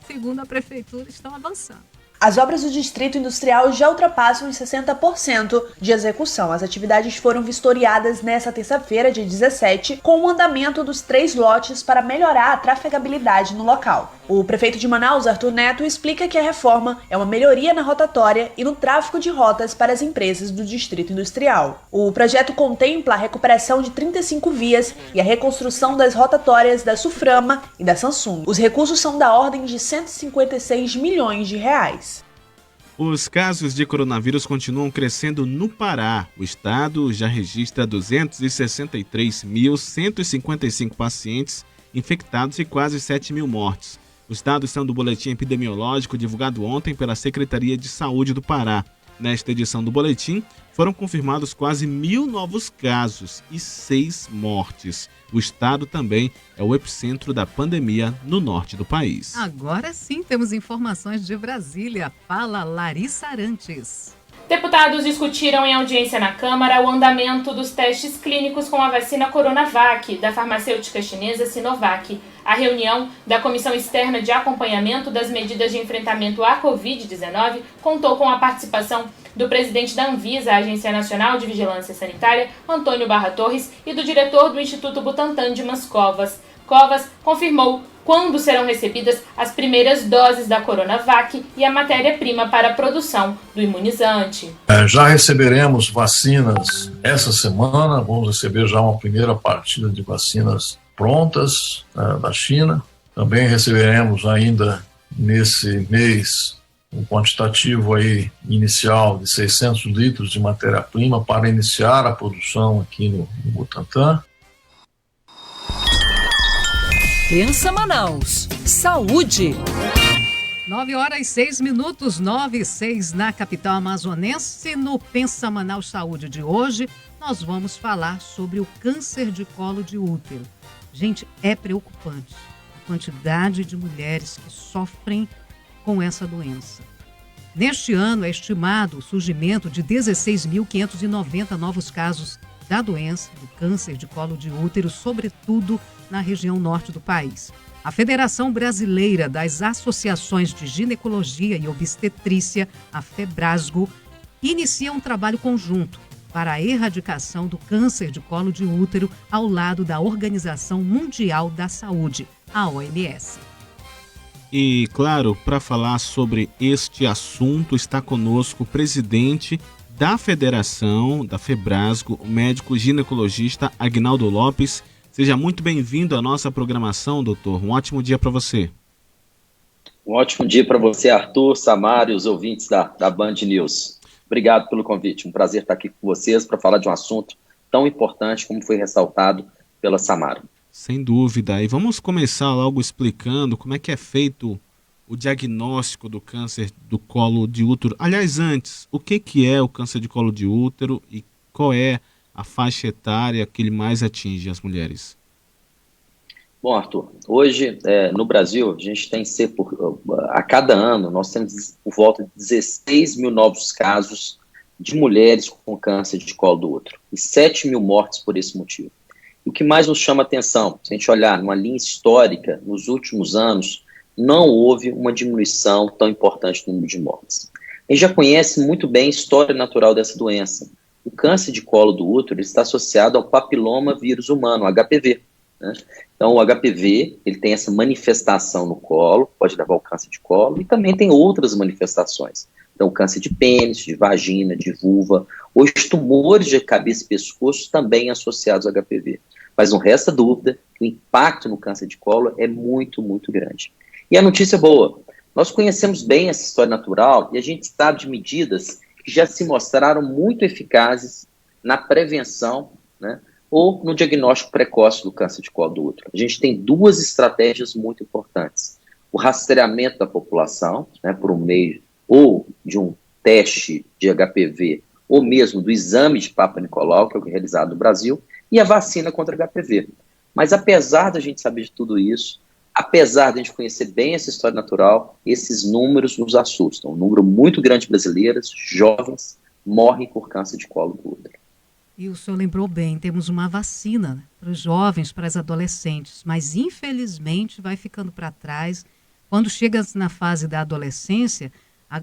segundo a Prefeitura, estão avançando. As obras do Distrito Industrial já ultrapassam os 60% de execução. As atividades foram vistoriadas nesta terça-feira, dia 17, com o andamento dos 3 lotes para melhorar a trafegabilidade no local. O prefeito de Manaus, Arthur Neto, explica que a reforma é uma melhoria na rotatória e no tráfego de rotas para as empresas do Distrito Industrial. O projeto contempla a recuperação de 35 vias e a reconstrução das rotatórias da Suframa e da Samsung. Os recursos são da ordem de 156 milhões de reais. Os casos de coronavírus continuam crescendo no Pará. O estado já registra 263.155 pacientes infectados e quase 7.000 mortes. Os dados são do boletim epidemiológico divulgado ontem pela Secretaria de Saúde do Pará. Nesta edição do boletim, foram confirmados quase 1.000 novos casos e 6 mortes. O estado também é o epicentro da pandemia no norte do país. Agora sim temos informações de Brasília. Fala Larissa Arantes. Deputados discutiram em audiência na Câmara o andamento dos testes clínicos com a vacina Coronavac, da farmacêutica chinesa Sinovac. A reunião da Comissão Externa de Acompanhamento das Medidas de Enfrentamento à Covid-19 contou com a participação do presidente da Anvisa, a Agência Nacional de Vigilância Sanitária, Antônio Barra Torres, e do diretor do Instituto Butantan, Dimas Covas. Covas confirmou quando serão recebidas as primeiras doses da Coronavac e a matéria-prima para a produção do imunizante. Já receberemos vacinas essa semana, vamos receber já uma primeira partida de vacinas prontas da China. Também receberemos ainda nesse mês um quantitativo aí inicial de 600 litros de matéria-prima para iniciar a produção aqui no Butantan. Pensa Manaus. Saúde. 9h06, 9h06 na capital amazonense. No Pensa Manaus Saúde de hoje, nós vamos falar sobre o câncer de colo de útero. Gente, é preocupante a quantidade de mulheres que sofrem com essa doença. Neste ano, é estimado o surgimento de 16.590 novos casos da doença, do câncer de colo de útero, sobretudo na região norte do país. A Federação Brasileira das Associações de Ginecologia e Obstetrícia, a FEBRASGO, inicia um trabalho conjunto para a erradicação do câncer de colo de útero ao lado da Organização Mundial da Saúde, a OMS. E, claro, para falar sobre este assunto, está conosco o presidente da Federação, da FEBRASGO, o médico ginecologista Agnaldo Lopes. Seja muito bem-vindo à nossa programação, doutor. Um ótimo dia para você. Um ótimo dia para você, Arthur, Samara e os ouvintes da Band News. Obrigado pelo convite. Um prazer estar aqui com vocês para falar de um assunto tão importante como foi ressaltado pela Samara. Sem dúvida. E vamos começar logo explicando como é que é feito o diagnóstico do câncer do colo de útero. Aliás, antes, o que é o câncer de colo de útero e qual é a faixa etária que ele mais atinge as mulheres? Bom, Arthur, hoje no Brasil, a gente tem a cada ano, nós temos por volta de 16 mil novos casos de mulheres com câncer de colo do útero e 7 mil mortes por esse motivo. E o que mais nos chama a atenção, se a gente olhar numa linha histórica, nos últimos anos, não houve uma diminuição tão importante no número de mortes. A gente já conhece muito bem a história natural dessa doença. O câncer de colo do útero está associado ao papiloma vírus humano, HPV. Né? Então, o HPV ele tem essa manifestação no colo, pode levar ao câncer de colo, e também tem outras manifestações. Então, o câncer de pênis, de vagina, de vulva, os tumores de cabeça e pescoço também associados ao HPV. Mas não resta dúvida que o impacto no câncer de colo é muito, muito grande. E a notícia boa, nós conhecemos bem essa história natural e a gente sabe de medidas que já se mostraram muito eficazes na prevenção, né, ou no diagnóstico precoce do câncer de colo do útero. A gente tem duas estratégias muito importantes. O rastreamento da população, né, por um meio ou de um teste de HPV, ou mesmo do exame de Papa Nicolau, que é o que é realizado no Brasil, e a vacina contra HPV. Mas apesar da gente saber de tudo isso, apesar de a gente conhecer bem essa história natural, esses números nos assustam. Um número muito grande de brasileiras, jovens, morrem por câncer de colo do útero. E o senhor lembrou bem, temos uma vacina para os jovens, para as adolescentes, mas infelizmente vai ficando para trás. Quando chega na fase da adolescência,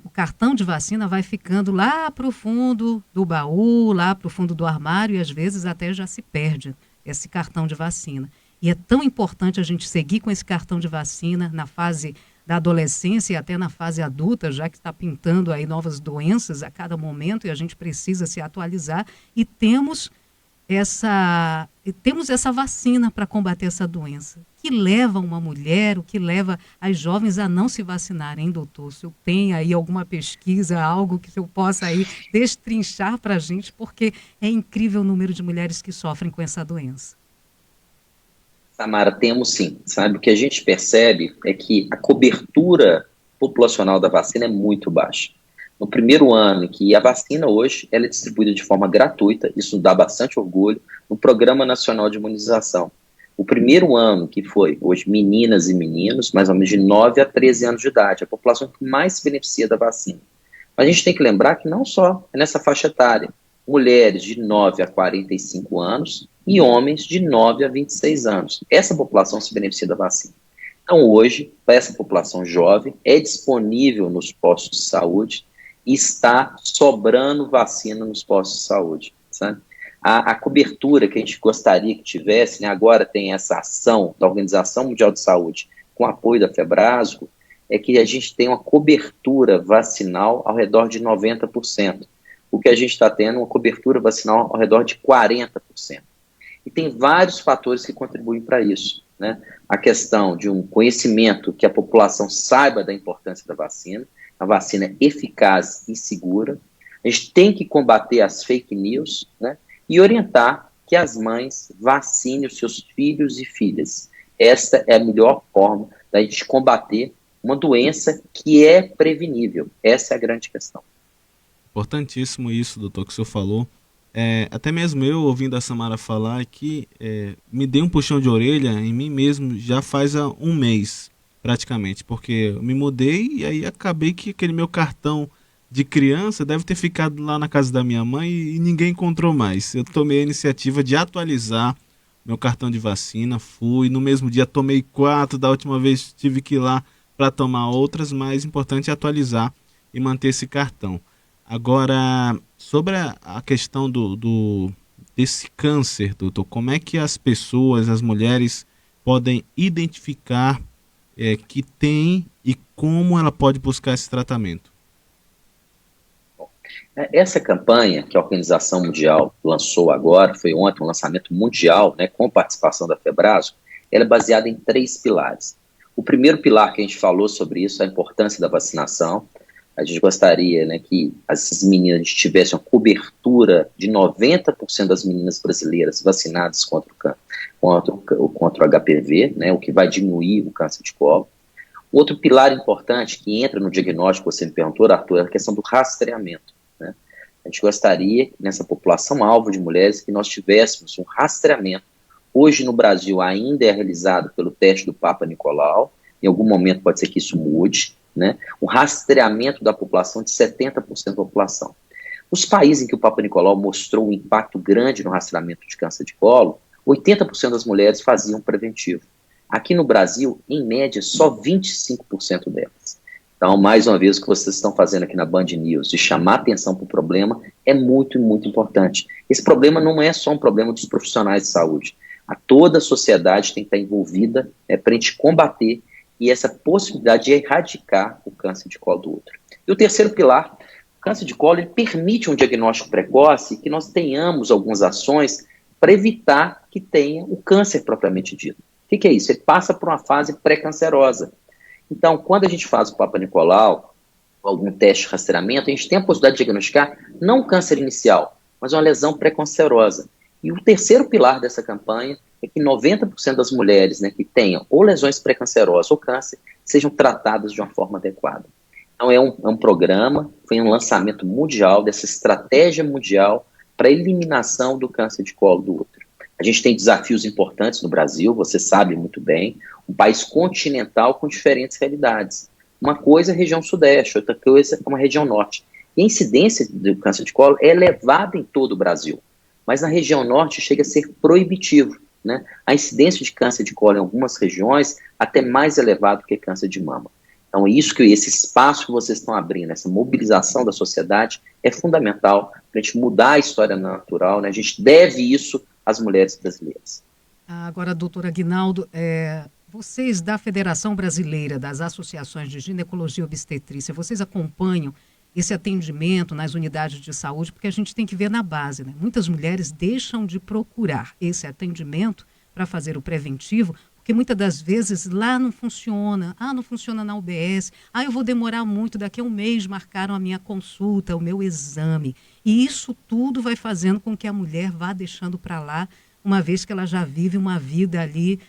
o cartão de vacina vai ficando lá para o fundo do baú, lá para o fundo do armário, e às vezes até já se perde esse cartão de vacina. E é tão importante a gente seguir com esse cartão de vacina na fase da adolescência e até na fase adulta, já que está pintando aí novas doenças a cada momento e a gente precisa se atualizar. E temos essa vacina para combater essa doença, que leva uma mulher, o que leva as jovens a não se vacinarem, hein, doutor? Se eu tenho aí alguma pesquisa, algo que eu possa aí destrinchar para a gente, porque é incrível o número de mulheres que sofrem com essa doença. Samara, temos sim. Sabe, o que a gente percebe é que a cobertura populacional da vacina é muito baixa. No primeiro ano, que a vacina hoje ela é distribuída de forma gratuita, isso dá bastante orgulho, no Programa Nacional de Imunização. O primeiro ano, que foi hoje meninas e meninos, mais ou menos de 9 a 13 anos de idade, a população que mais se beneficia da vacina. Mas a gente tem que lembrar que não só é nessa faixa etária, mulheres de 9 a 45 anos e homens de 9 a 26 anos. Essa população se beneficia da vacina. Então, hoje, para essa população jovem, é disponível nos postos de saúde e está sobrando vacina nos postos de saúde, sabe? A cobertura que a gente gostaria que tivesse, né, agora tem essa ação da Organização Mundial de Saúde, com apoio da FEBRASGO, é que a gente tem uma cobertura vacinal ao redor de 90%. O que a gente está tendo é uma cobertura vacinal ao redor de 40%. E tem vários fatores que contribuem para isso, né? A questão de um conhecimento que a população saiba da importância da vacina, a vacina é eficaz e segura. A gente tem que combater as fake news, né? E orientar que as mães vacinem os seus filhos e filhas. Esta é a melhor forma da gente combater uma doença que é prevenível. Essa é a grande questão. Importantíssimo isso, doutor, que o senhor falou. Até mesmo eu, ouvindo a Samara falar aqui, me dei um puxão de orelha em mim mesmo já faz um mês, praticamente, porque eu me mudei e aí acabei que aquele meu cartão de criança deve ter ficado lá na casa da minha mãe e ninguém encontrou mais. Eu tomei a iniciativa de atualizar meu cartão de vacina, fui, no mesmo dia tomei 4, da última vez tive que ir lá para tomar outras, mas o importante é atualizar e manter esse cartão. Agora, sobre a questão desse câncer, doutor, como é que as pessoas, as mulheres, podem identificar que tem e como ela pode buscar esse tratamento? Essa campanha que a Organização Mundial lançou agora, foi ontem um lançamento mundial, né, com participação da Febrasgo, ela é baseada em 3 pilares. O primeiro pilar que a gente falou sobre isso, a importância da vacinação. A gente gostaria, né, que essas meninas tivessem uma cobertura de 90% das meninas brasileiras vacinadas contra o HPV, né, o que vai diminuir o câncer de colo. Outro pilar importante que entra no diagnóstico, você me perguntou, Arthur, é a questão do rastreamento. Né? A gente gostaria, nessa população-alvo de mulheres, que nós tivéssemos um rastreamento. Hoje no Brasil ainda é realizado pelo teste do Papa Nicolau, em algum momento pode ser que isso mude, né? O rastreamento da população de 70% da população. Os países em que o Papa Nicolau mostrou um impacto grande no rastreamento de câncer de colo, 80% das mulheres faziam preventivo. Aqui no Brasil, em média, só 25% delas. Então, mais uma vez, o que vocês estão fazendo aqui na Band News, de chamar atenção para o problema, é muito, muito importante. Esse problema não é só um problema dos profissionais de saúde. Toda a sociedade tem que estar envolvida para a gente combater e essa possibilidade de erradicar o câncer de colo do útero. E o terceiro pilar, o câncer de colo, ele permite um diagnóstico precoce e que nós tenhamos algumas ações para evitar que tenha o câncer propriamente dito. O que é isso? Ele passa por uma fase pré-cancerosa. Então, quando a gente faz o Papa Nicolau, algum teste de rastreamento, a gente tem a possibilidade de diagnosticar não o câncer inicial, mas uma lesão pré-cancerosa. E o terceiro pilar dessa campanha é que 90% das mulheres, né, que tenham ou lesões pré-cancerosas ou câncer, sejam tratadas de uma forma adequada. Então é um programa, foi um lançamento mundial, dessa estratégia mundial para a eliminação do câncer de colo do útero. A gente tem desafios importantes no Brasil, você sabe muito bem, um país continental com diferentes realidades. Uma coisa é a região sudeste, outra coisa é uma região norte. E a incidência do câncer de colo é elevada em todo o Brasil, mas na região norte chega a ser proibitivo, né? A incidência de câncer de colo em algumas regiões até mais elevado que câncer de mama. Então, esse espaço que vocês estão abrindo, essa mobilização da sociedade é fundamental para a gente mudar a história natural, né? A gente deve isso às mulheres brasileiras. Agora, doutor Aguinaldo, vocês da Federação Brasileira das Associações de Ginecologia e Obstetrícia, vocês acompanham esse atendimento nas unidades de saúde, porque a gente tem que ver na base, né? Muitas mulheres deixam de procurar esse atendimento para fazer o preventivo, porque muitas das vezes lá não funciona. Não funciona na UBS. Eu vou demorar muito, daqui a um mês marcaram a minha consulta, o meu exame. E isso tudo vai fazendo com que a mulher vá deixando para lá, uma vez que ela já vive uma vida ali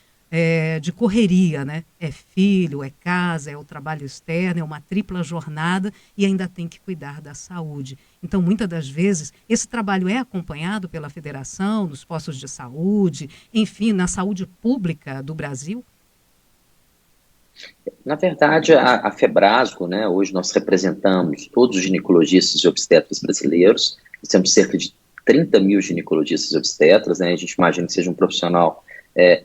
de correria, né? É filho, é casa, é o trabalho externo, é uma tripla jornada e ainda tem que cuidar da saúde. Então, muitas das vezes, esse trabalho é acompanhado pela federação, nos postos de saúde, enfim, na saúde pública do Brasil? Na verdade, a Febrasgo, né, hoje nós representamos todos os ginecologistas e obstetras brasileiros, nós temos cerca de 30 mil ginecologistas e obstetras, né, a gente imagina que seja um profissional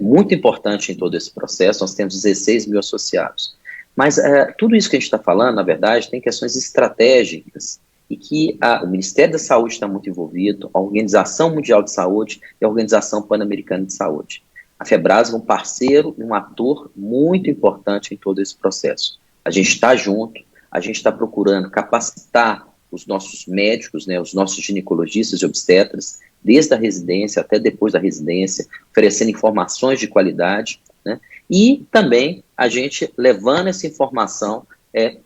muito importante em todo esse processo, nós temos 16 mil associados. Mas tudo isso que a gente está falando, na verdade, tem questões estratégicas e que o Ministério da Saúde está muito envolvido, a Organização Mundial de Saúde e a Organização Pan-Americana de Saúde. A Febrasgo é um parceiro e um ator muito importante em todo esse processo. A gente está junto, a gente está procurando capacitar os nossos médicos, né, os nossos ginecologistas e obstetras, desde a residência até depois da residência, oferecendo informações de qualidade, né, e também a gente levando essa informação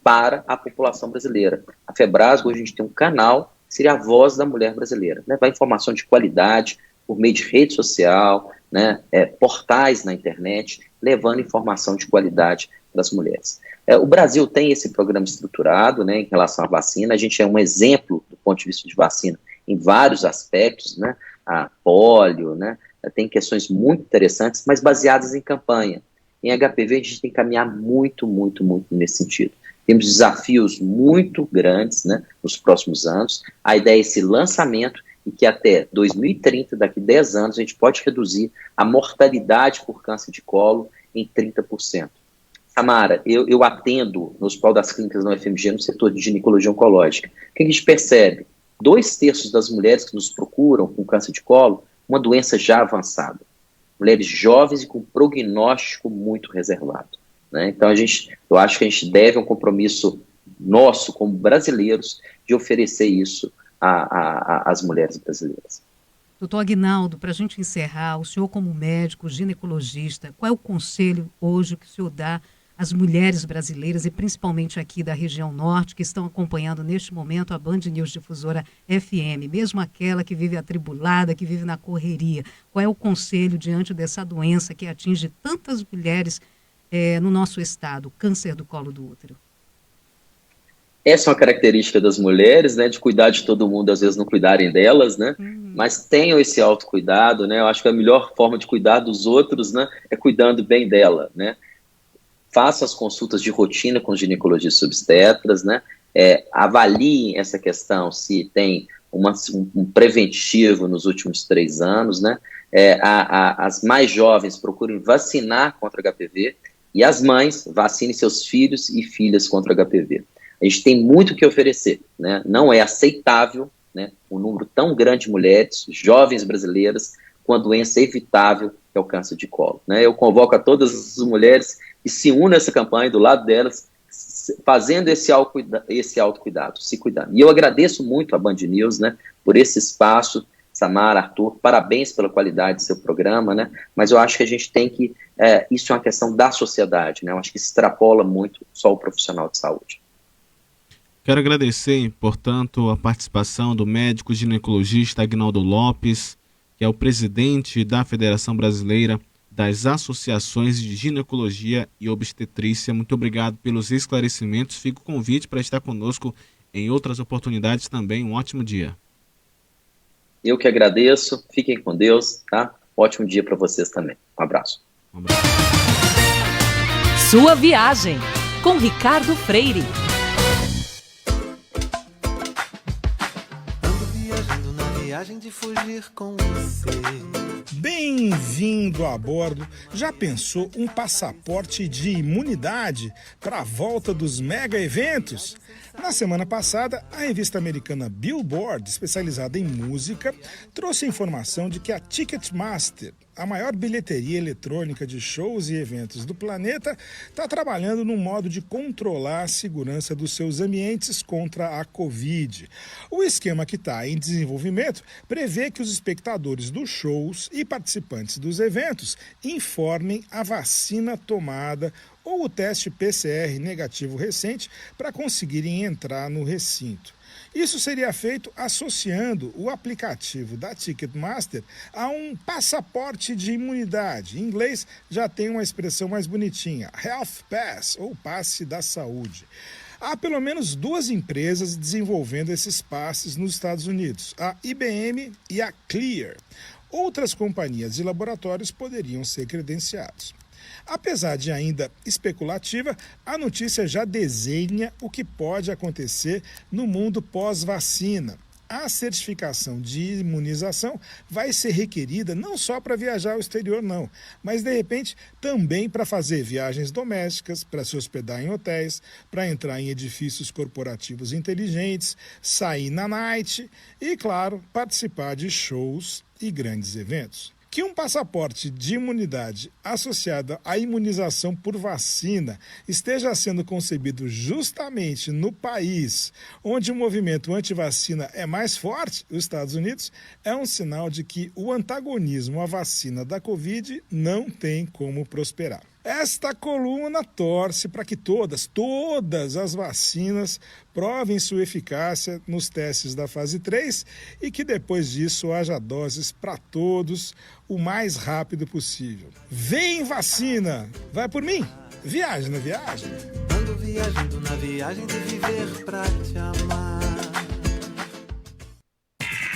para a população brasileira. A Febrasgo, hoje a gente tem um canal, que seria a voz da mulher brasileira, levar informação de qualidade por meio de rede social, né, portais na internet, levando informação de qualidade para as mulheres. O Brasil tem esse programa estruturado, né, em relação à vacina, a gente é um exemplo do ponto de vista de vacina em vários aspectos, né, a polio, né, tem questões muito interessantes, mas baseadas em campanha. Em HPV a gente tem que caminhar muito, muito, muito nesse sentido. Temos desafios muito grandes, né, nos próximos anos. A ideia é esse lançamento e que até 2030, daqui 10 anos, a gente pode reduzir a mortalidade por câncer de colo em 30%. Samara, eu atendo no Hospital das Clínicas na UFMG no setor de ginecologia oncológica. O que a gente percebe? 2/3 das mulheres que nos procuram com câncer de colo, uma doença já avançada. Mulheres jovens e com prognóstico muito reservado. Né? Então, eu acho que a gente deve um compromisso nosso, como brasileiros, de oferecer isso às mulheres brasileiras. Doutor Aguinaldo, para a gente encerrar, o senhor como médico, ginecologista, qual é o conselho hoje que o senhor dá às mulheres brasileiras e principalmente aqui da região norte que estão acompanhando neste momento a Band News Difusora FM, mesmo aquela que vive atribulada, que vive na correria? Qual é o conselho diante dessa doença que atinge tantas mulheres no nosso estado, câncer do colo do útero? Essa é uma característica das mulheres, né, de cuidar de todo mundo, às vezes não cuidarem delas, né, mas tenham esse autocuidado, né, eu acho que a melhor forma de cuidar dos outros, né, é cuidando bem dela, né. Façam as consultas de rotina com ginecologistas obstetras, né, avaliem essa questão, se tem um preventivo nos últimos 3 anos, né, as mais jovens procurem vacinar contra HPV e as mães vacinem seus filhos e filhas contra HPV. A gente tem muito o que oferecer, né? Não é aceitável, né, um número tão grande de mulheres, jovens brasileiras, com a doença evitável que é o câncer de colo. Né? Eu convoco a todas as mulheres que se unam a essa campanha do lado delas, fazendo esse autocuidado, se cuidando. E eu agradeço muito a Band News, né, por esse espaço. Samara, Arthur, parabéns pela qualidade do seu programa, né? Mas eu acho que a gente tem que... isso é uma questão da sociedade, né? Eu acho que extrapola muito só o profissional de saúde. Quero agradecer, portanto, a participação do médico ginecologista Aguinaldo Lopes, que é o presidente da Federação Brasileira das Associações de Ginecologia e Obstetrícia. Muito obrigado pelos esclarecimentos. Fica o convite para estar conosco em outras oportunidades também. Um ótimo dia. Eu que agradeço. Fiquem com Deus, tá? Ótimo dia para vocês também. Um abraço. Sua viagem, com Ricardo Freire. De fugir com você. Bem-vindo a bordo. Já pensou um passaporte de imunidade para a volta dos mega eventos? Na semana passada, a revista americana Billboard, especializada em música, trouxe a informação de que a Ticketmaster, a maior bilheteria eletrônica de shows e eventos do planeta, está trabalhando num modo de controlar a segurança dos seus ambientes contra a Covid. O esquema que está em desenvolvimento prevê que os espectadores dos shows e participantes dos eventos informem a vacina tomada ou o teste PCR negativo recente para conseguirem entrar no recinto. Isso seria feito associando o aplicativo da Ticketmaster a um passaporte de imunidade. Em inglês já tem uma expressão mais bonitinha, Health Pass, ou passe da saúde. Há pelo menos 2 empresas desenvolvendo esses passes nos Estados Unidos, a IBM e a Clear. Outras companhias e laboratórios poderiam ser credenciados. Apesar de ainda especulativa, a notícia já desenha o que pode acontecer no mundo pós-vacina. A certificação de imunização vai ser requerida não só para viajar ao exterior, não, mas de repente também para fazer viagens domésticas, para se hospedar em hotéis, para entrar em edifícios corporativos inteligentes, sair na night e, claro, participar de shows e grandes eventos. Que um passaporte de imunidade associado à imunização por vacina esteja sendo concebido justamente no país onde o movimento antivacina é mais forte, os Estados Unidos, é um sinal de que o antagonismo à vacina da Covid não tem como prosperar. Esta coluna torce para que todas as vacinas provem sua eficácia nos testes da fase 3 e que depois disso haja doses para todos o mais rápido possível. Vem vacina! Vai por mim! Viagem na viagem! Ando viajando na viagem de viver pra te amar.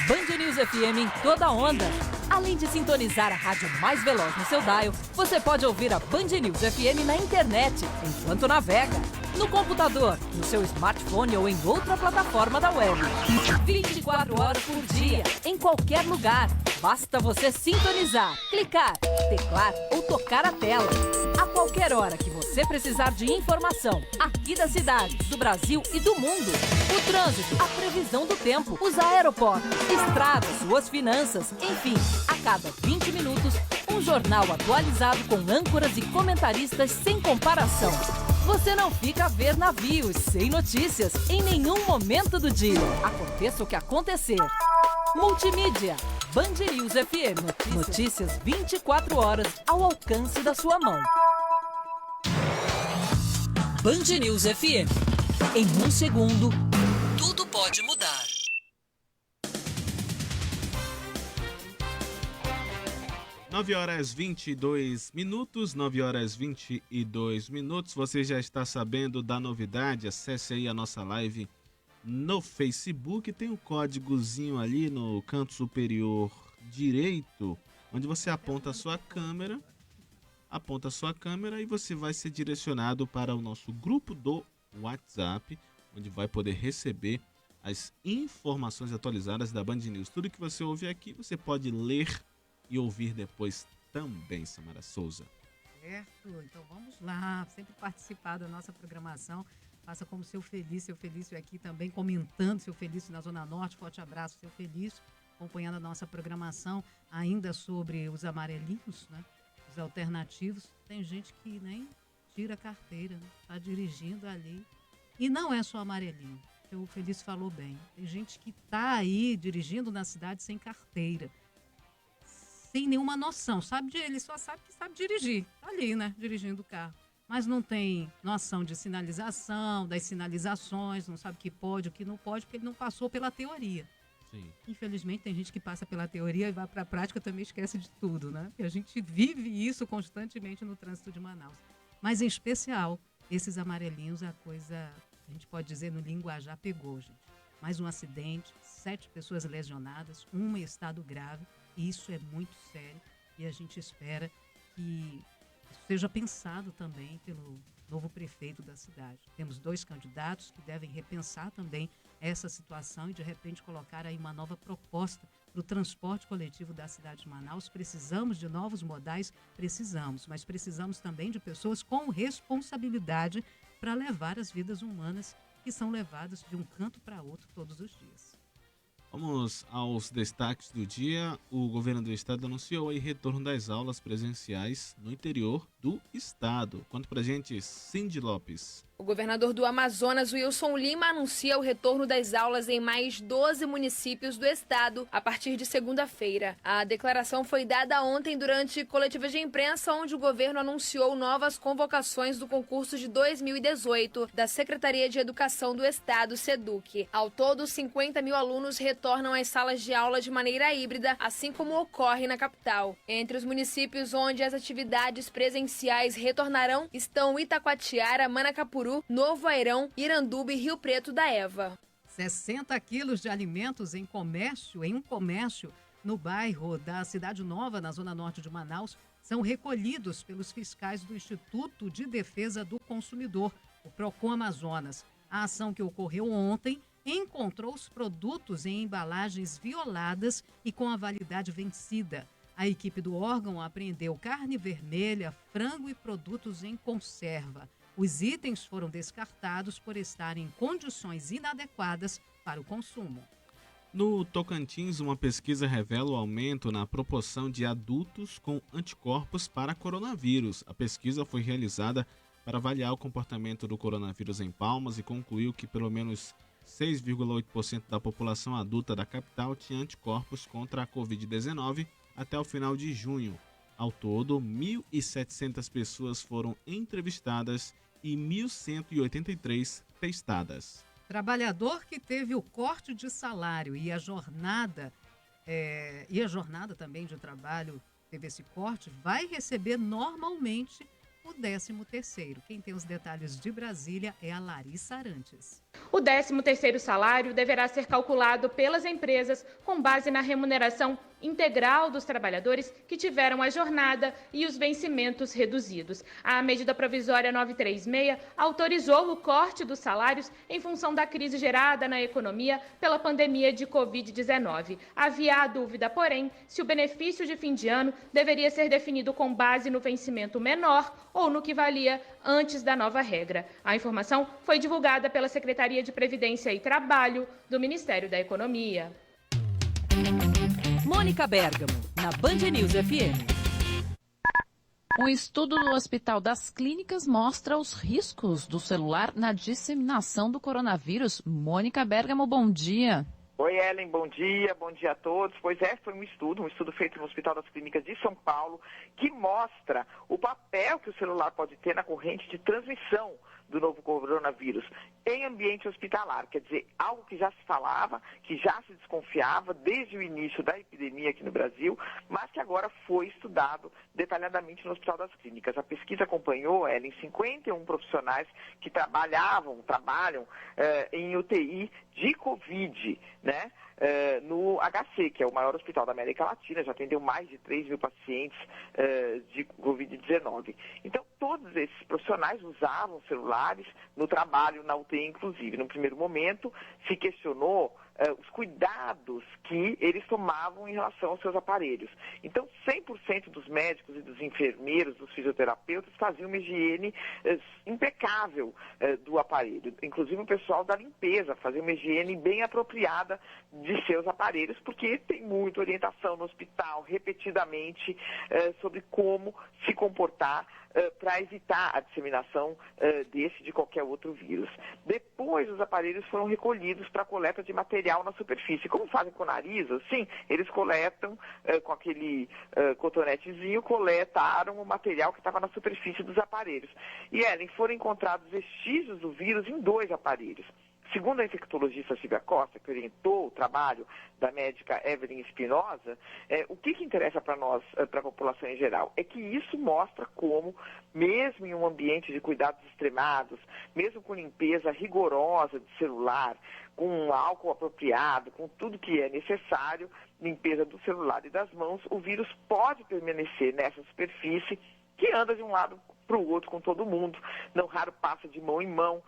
Band News FM em toda onda. Além de sintonizar a rádio mais veloz no seu dial, você pode ouvir a Band News FM na internet, enquanto navega. no computador, no seu smartphone ou em outra plataforma da web. 24 horas por dia, em qualquer lugar. Basta você sintonizar, clicar, teclar ou tocar a tela. A qualquer hora que você precisar de informação, aqui da cidade, do Brasil e do mundo. O trânsito, a previsão do tempo, os aeroportos, estradas, suas finanças, enfim, a cada 20 minutos, um jornal atualizado com âncoras e comentaristas sem comparação. Você não fica a ver navios sem notícias em nenhum momento do dia. Aconteça o que acontecer. Multimídia. Band News FM. Notícias 24 horas ao alcance da sua mão. Band News FM. Em um segundo, tudo pode mudar. Nove horas 22 minutos, 9 horas 22 minutos. Você já está sabendo da novidade? Acesse aí a nossa live no Facebook. Tem um códigozinho ali no canto superior direito, onde você aponta a sua câmera. E você vai ser direcionado para o nosso grupo do WhatsApp, onde vai poder receber as informações atualizadas da Band News. Tudo que você ouve aqui, você pode ler e ouvir depois também, Samara Souza. Certo, então vamos lá, sempre participar da nossa programação. Faça como Seu Felício aqui também comentando, Seu Felício na Zona Norte. Forte abraço, Seu Felício, acompanhando a nossa programação ainda sobre os amarelinhos, né? Os alternativos. Tem gente que nem tira a carteira, né? Tá dirigindo ali. E não é só amarelinho, o Felício falou bem. Tem gente que tá aí dirigindo na cidade sem carteira, sem nenhuma noção, ele só sabe que sabe dirigir, tá ali, né, dirigindo o carro, mas não tem noção de sinalização, das sinalizações, não sabe o que pode, o que não pode, porque ele não passou pela teoria. Sim. Infelizmente tem gente que passa pela teoria e vai para a prática também esquece de tudo, né, e a gente vive isso constantemente no trânsito de Manaus, mas em especial, esses amarelinhos, a coisa, a gente pode dizer no linguajar, pegou, gente. Mais um acidente, 7 pessoas lesionadas, uma em estado grave. Isso é muito sério e a gente espera que isso seja pensado também pelo novo prefeito da cidade. Temos 2 candidatos que devem repensar também essa situação e, de repente, colocar aí uma nova proposta para o transporte coletivo da cidade de Manaus. Precisamos de novos modais? Precisamos, mas precisamos também de pessoas com responsabilidade para levar as vidas humanas que são levadas de um canto para outro todos os dias. Vamos aos destaques do dia. O governo do estado anunciou aí retorno das aulas presenciais no interior do estado. Conta pra gente, Cindy Lopes. O governador do Amazonas, Wilson Lima, anuncia o retorno das aulas em mais 12 municípios do estado a partir de segunda-feira. A declaração foi dada ontem durante coletiva de imprensa, onde o governo anunciou novas convocações do concurso de 2018 da Secretaria de Educação do Estado, SEDUC. Ao todo, 50 mil alunos retornam às salas de aula de maneira híbrida, assim como ocorre na capital. Entre os municípios onde as atividades presenciais retornarão estão Itacoatiara, Manacapuru, Novo Airão, Iranduba e Rio Preto da Eva. 60 quilos de alimentos em um comércio no bairro da Cidade Nova, na zona norte de Manaus, são recolhidos pelos fiscais do Instituto de Defesa do Consumidor, o Procon Amazonas. A ação, que ocorreu ontem, encontrou os produtos em embalagens violadas e com a validade vencida. A equipe do órgão apreendeu carne vermelha, frango e produtos em conserva. Os itens foram descartados por estarem em condições inadequadas para o consumo. No Tocantins, uma pesquisa revela o aumento na proporção de adultos com anticorpos para coronavírus. A pesquisa foi realizada para avaliar o comportamento do coronavírus em Palmas e concluiu que pelo menos 6,8% da população adulta da capital tinha anticorpos contra a Covid-19 até o final de junho. Ao todo, 1.700 pessoas foram entrevistadas e 1.183 testadas. Trabalhador que teve o corte de salário e a jornada também de trabalho teve esse corte, vai receber normalmente o 13º. Quem tem os detalhes de Brasília é a Larissa Arantes. O 13º salário deverá ser calculado pelas empresas com base na remuneração integral dos trabalhadores que tiveram a jornada e os vencimentos reduzidos. A medida provisória 936 autorizou o corte dos salários em função da crise gerada na economia pela pandemia de Covid-19. Havia a dúvida, porém, se o benefício de fim de ano deveria ser definido com base no vencimento menor ou no que valia antes da nova regra. A informação foi divulgada pela Secretaria de Previdência e Trabalho do Ministério da Economia. Mônica Bergamo, na Band News FM. Um estudo do Hospital das Clínicas mostra os riscos do celular na disseminação do coronavírus. Mônica Bergamo, bom dia. Oi, Ellen, bom dia a todos. Pois é, foi um estudo feito no Hospital das Clínicas de São Paulo, que mostra o papel que o celular pode ter na corrente de transmissão do novo coronavírus em ambiente hospitalar. Quer dizer, algo que já se falava, que já se desconfiava desde o início da epidemia aqui no Brasil, mas que agora foi estudado detalhadamente no Hospital das Clínicas. A pesquisa acompanhou, Ellen, 51 profissionais que trabalham em UTI de Covid, né? No HC, que é o maior hospital da América Latina, já atendeu mais de 3 mil pacientes de Covid-19. Então, todos esses profissionais usavam celulares no trabalho, na UTI, inclusive. No primeiro momento, se questionou os cuidados que eles tomavam em relação aos seus aparelhos. Então, 100% dos médicos e dos enfermeiros, dos fisioterapeutas, faziam uma higiene impecável do aparelho. Inclusive o pessoal da limpeza fazia uma higiene bem apropriada de seus aparelhos, porque tem muita orientação no hospital, repetidamente, sobre como se comportar para evitar a disseminação de qualquer outro vírus. Depois, os aparelhos foram recolhidos para coleta de material na superfície. Como fazem com o nariz, assim, eles coletam com aquele cotonetezinho, coletaram o material que estava na superfície dos aparelhos. E, Ellen, foram encontrados vestígios do vírus em 2 aparelhos. Segundo a infectologista Silvia Costa, que orientou o trabalho da médica Evelyn Espinosa, o que interessa para nós, para a população em geral, é que isso mostra como, mesmo em um ambiente de cuidados extremados, mesmo com limpeza rigorosa de celular, com álcool apropriado, com tudo que é necessário, limpeza do celular e das mãos, o vírus pode permanecer nessa superfície que anda de um lado para o outro com todo mundo, não raro passa de mão em mão.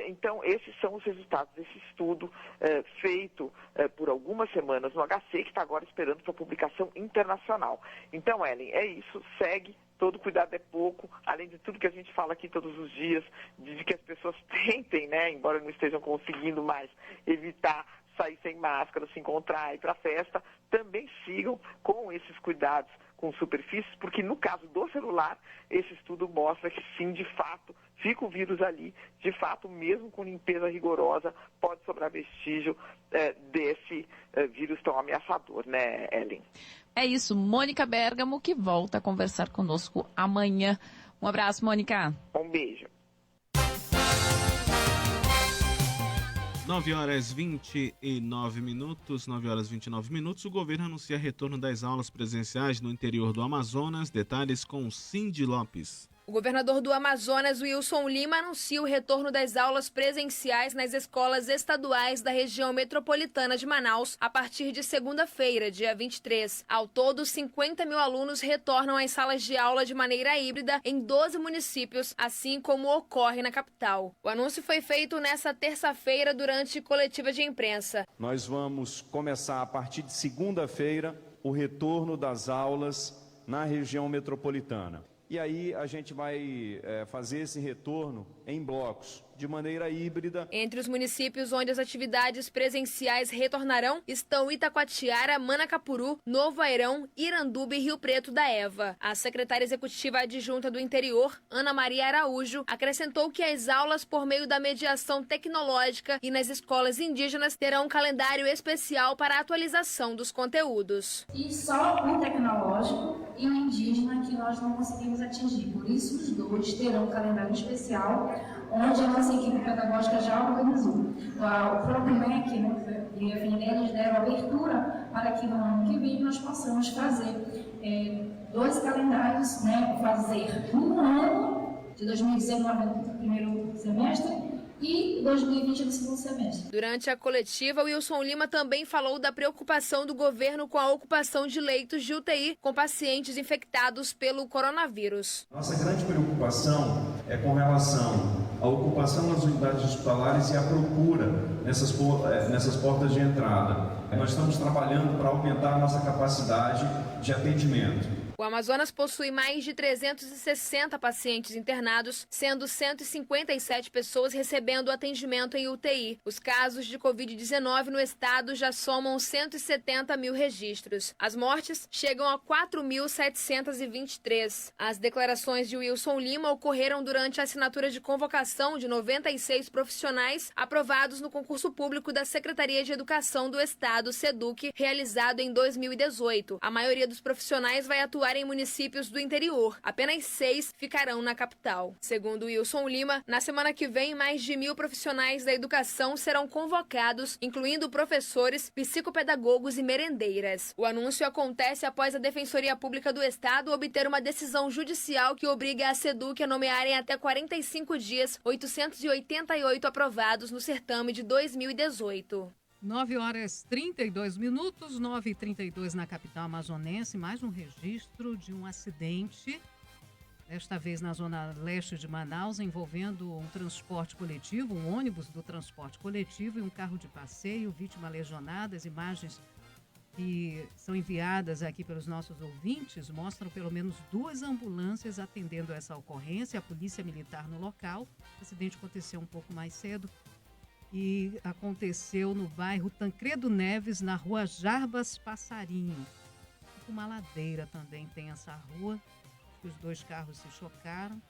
Então, esses são os resultados desse estudo feito por algumas semanas no HC, que está agora esperando para publicação internacional. Então, Ellen, é isso, segue, todo cuidado é pouco, além de tudo que a gente fala aqui todos os dias, de que as pessoas tentem, né, embora não estejam conseguindo mais, evitar sair sem máscara, se encontrar, ir para a festa, também sigam com esses cuidados com superfícies, porque no caso do celular, esse estudo mostra que sim, de fato, fica o vírus ali, de fato, mesmo com limpeza rigorosa, pode sobrar vestígio desse vírus tão ameaçador, né, Ellen? É isso, Mônica Bergamo, que volta a conversar conosco amanhã. Um abraço, Mônica. Um beijo. 9 horas 29 minutos, 9 horas 29 minutos, o governo anuncia retorno das aulas presenciais no interior do Amazonas. Detalhes com Cindy Lopes. O governador do Amazonas, Wilson Lima, anuncia o retorno das aulas presenciais nas escolas estaduais da região metropolitana de Manaus a partir de segunda-feira, dia 23. Ao todo, 50 mil alunos retornam às salas de aula de maneira híbrida em 12 municípios, assim como ocorre na capital. O anúncio foi feito nesta terça-feira durante coletiva de imprensa. Nós vamos começar a partir de segunda-feira o retorno das aulas na região metropolitana. E aí a gente vai fazer esse retorno em blocos, de maneira híbrida. Entre os municípios onde as atividades presenciais retornarão estão Itacoatiara, Manacapuru, Novo Airão, Iranduba e Rio Preto da Eva. A secretária executiva adjunta do interior, Ana Maria Araújo, acrescentou que as aulas por meio da mediação tecnológica e nas escolas indígenas terão um calendário especial para a atualização dos conteúdos. E só o tecnológico e o indígena que nós não conseguimos atingir. Por isso, os dois terão um calendário especial, onde a nossa equipe pedagógica já organizou. O próprio MEC, né, e a FNDE, eles deram abertura para que no ano que vem nós possamos fazer 2 calendários, né, fazer um ano de 2019 no primeiro semestre e 2020 no segundo semestre. Durante a coletiva, Wilson Lima também falou da preocupação do governo com a ocupação de leitos de UTI com pacientes infectados pelo coronavírus. Nossa grande preocupação é com relação à ocupação nas unidades hospitalares e à procura nessas portas de entrada. Nós estamos trabalhando para aumentar a nossa capacidade de atendimento. O Amazonas possui mais de 360 pacientes internados, sendo 157 pessoas recebendo atendimento em UTI. Os casos de Covid-19 no estado já somam 170 mil registros. As mortes chegam a 4.723. As declarações de Wilson Lima ocorreram durante a assinatura de convocação de 96 profissionais aprovados no concurso público da Secretaria de Educação do Estado, SEDUC, realizado em 2018. A maioria dos profissionais vai atuar em municípios do interior. Apenas 6 ficarão na capital. Segundo Wilson Lima, na semana que vem, mais de 1.000 profissionais da educação serão convocados, incluindo professores, psicopedagogos e merendeiras. O anúncio acontece após a Defensoria Pública do Estado obter uma decisão judicial que obriga a SEDUC a nomear em até 45 dias 888 aprovados no certame de 2018. 9h32, 9h32 na capital amazonense, mais um registro de um acidente, desta vez na zona leste de Manaus, envolvendo um transporte coletivo, um ônibus do transporte coletivo e um carro de passeio, vítima lesionada. As imagens que são enviadas aqui pelos nossos ouvintes mostram pelo menos 2 ambulâncias atendendo essa ocorrência, a polícia militar no local. O acidente aconteceu um pouco mais cedo e aconteceu no bairro Tancredo Neves, na rua Jarbas Passarinho. Uma ladeira também tem essa rua, que os 2 carros se chocaram,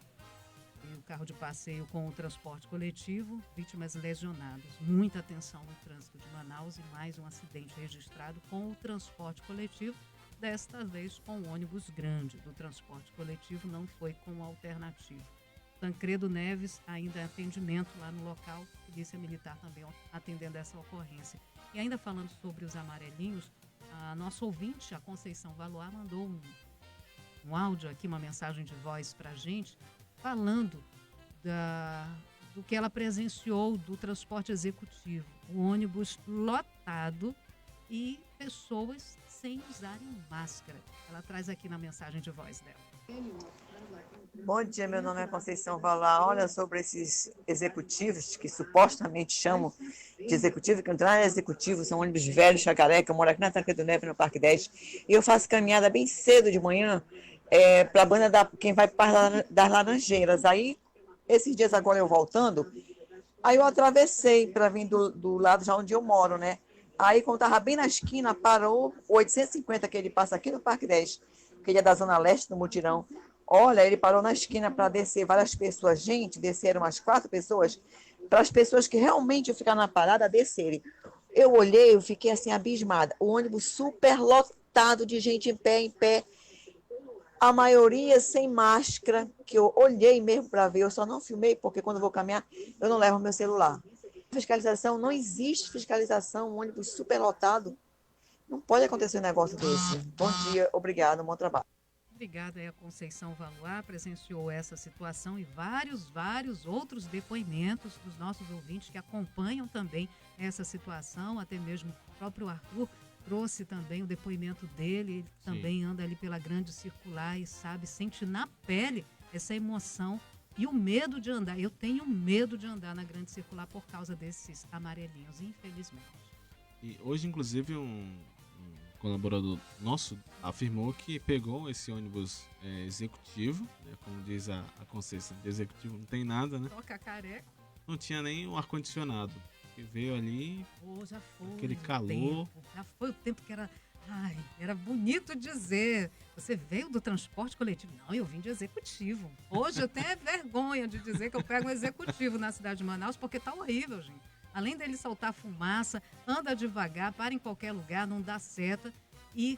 e o carro de passeio com o transporte coletivo, vítimas lesionadas. Muita atenção no trânsito de Manaus e mais um acidente registrado com o transporte coletivo, desta vez com o ônibus grande do transporte coletivo, não foi com o alternativo. Tancredo Neves, ainda atendimento lá no local, polícia militar também atendendo essa ocorrência. E ainda falando sobre os amarelinhos, a nossa ouvinte, a Conceição Valois, mandou um áudio aqui, uma mensagem de voz para a gente, falando do que ela presenciou do transporte executivo. O ônibus lotado e pessoas sem usarem máscara. Ela traz aqui na mensagem de voz dela. Bom dia, meu nome é Conceição Valois. Olha, sobre esses executivos, que supostamente chamam de executivo, que não é executivo, são ônibus velhos, chacareca. Eu moro aqui na Tancredo Neves, no Parque 10, e eu faço caminhada bem cedo de manhã para a banda quem vai para das Laranjeiras. Aí, esses dias agora eu voltando, aí eu atravessei para vir do lado já onde eu moro, né? Aí, quando estava bem na esquina, parou o 850, que ele passa aqui no Parque 10, que ele é da Zona Leste, do Mutirão. Olha, ele parou na esquina para descer várias pessoas. Gente, desceram umas 4 pessoas, para as pessoas que realmente ficaram na parada descerem. Eu olhei, eu fiquei assim abismada. O ônibus super lotado de gente em pé. A maioria sem máscara, que eu olhei mesmo para ver. Eu só não filmei, porque quando eu vou caminhar, eu não levo meu celular. Fiscalização, não existe fiscalização, um ônibus super lotado. Não pode acontecer um negócio desse. Bom dia, obrigado, bom trabalho. Obrigada a Conceição Valois, presenciou essa situação e vários outros depoimentos dos nossos ouvintes que acompanham também essa situação, até mesmo o próprio Arthur trouxe também o depoimento dele, ele também anda ali pela grande circular e sabe, sente na pele essa emoção e o medo de andar. Eu tenho medo de andar na grande circular por causa desses amarelinhos, infelizmente. E hoje, inclusive, um colaborador nosso afirmou que pegou esse ônibus executivo, né, como diz a Conceição, de executivo não tem nada, né? Toca careca. Não tinha nem o ar-condicionado, que veio ali, já foi aquele calor. Já foi o tempo que era bonito dizer, você veio do transporte coletivo. Não, eu vim de executivo. Hoje eu tenho vergonha de dizer que eu pego um executivo na cidade de Manaus, porque tá horrível, gente. Além dele soltar fumaça, anda devagar, para em qualquer lugar, não dá seta. E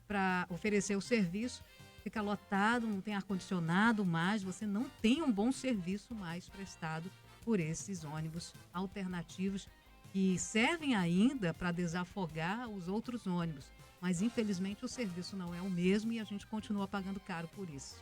para oferecer o serviço, fica lotado, não tem ar-condicionado mais, você não tem um bom serviço mais prestado por esses ônibus alternativos que servem ainda para desafogar os outros ônibus. Mas, infelizmente, o serviço não é o mesmo e a gente continua pagando caro por isso.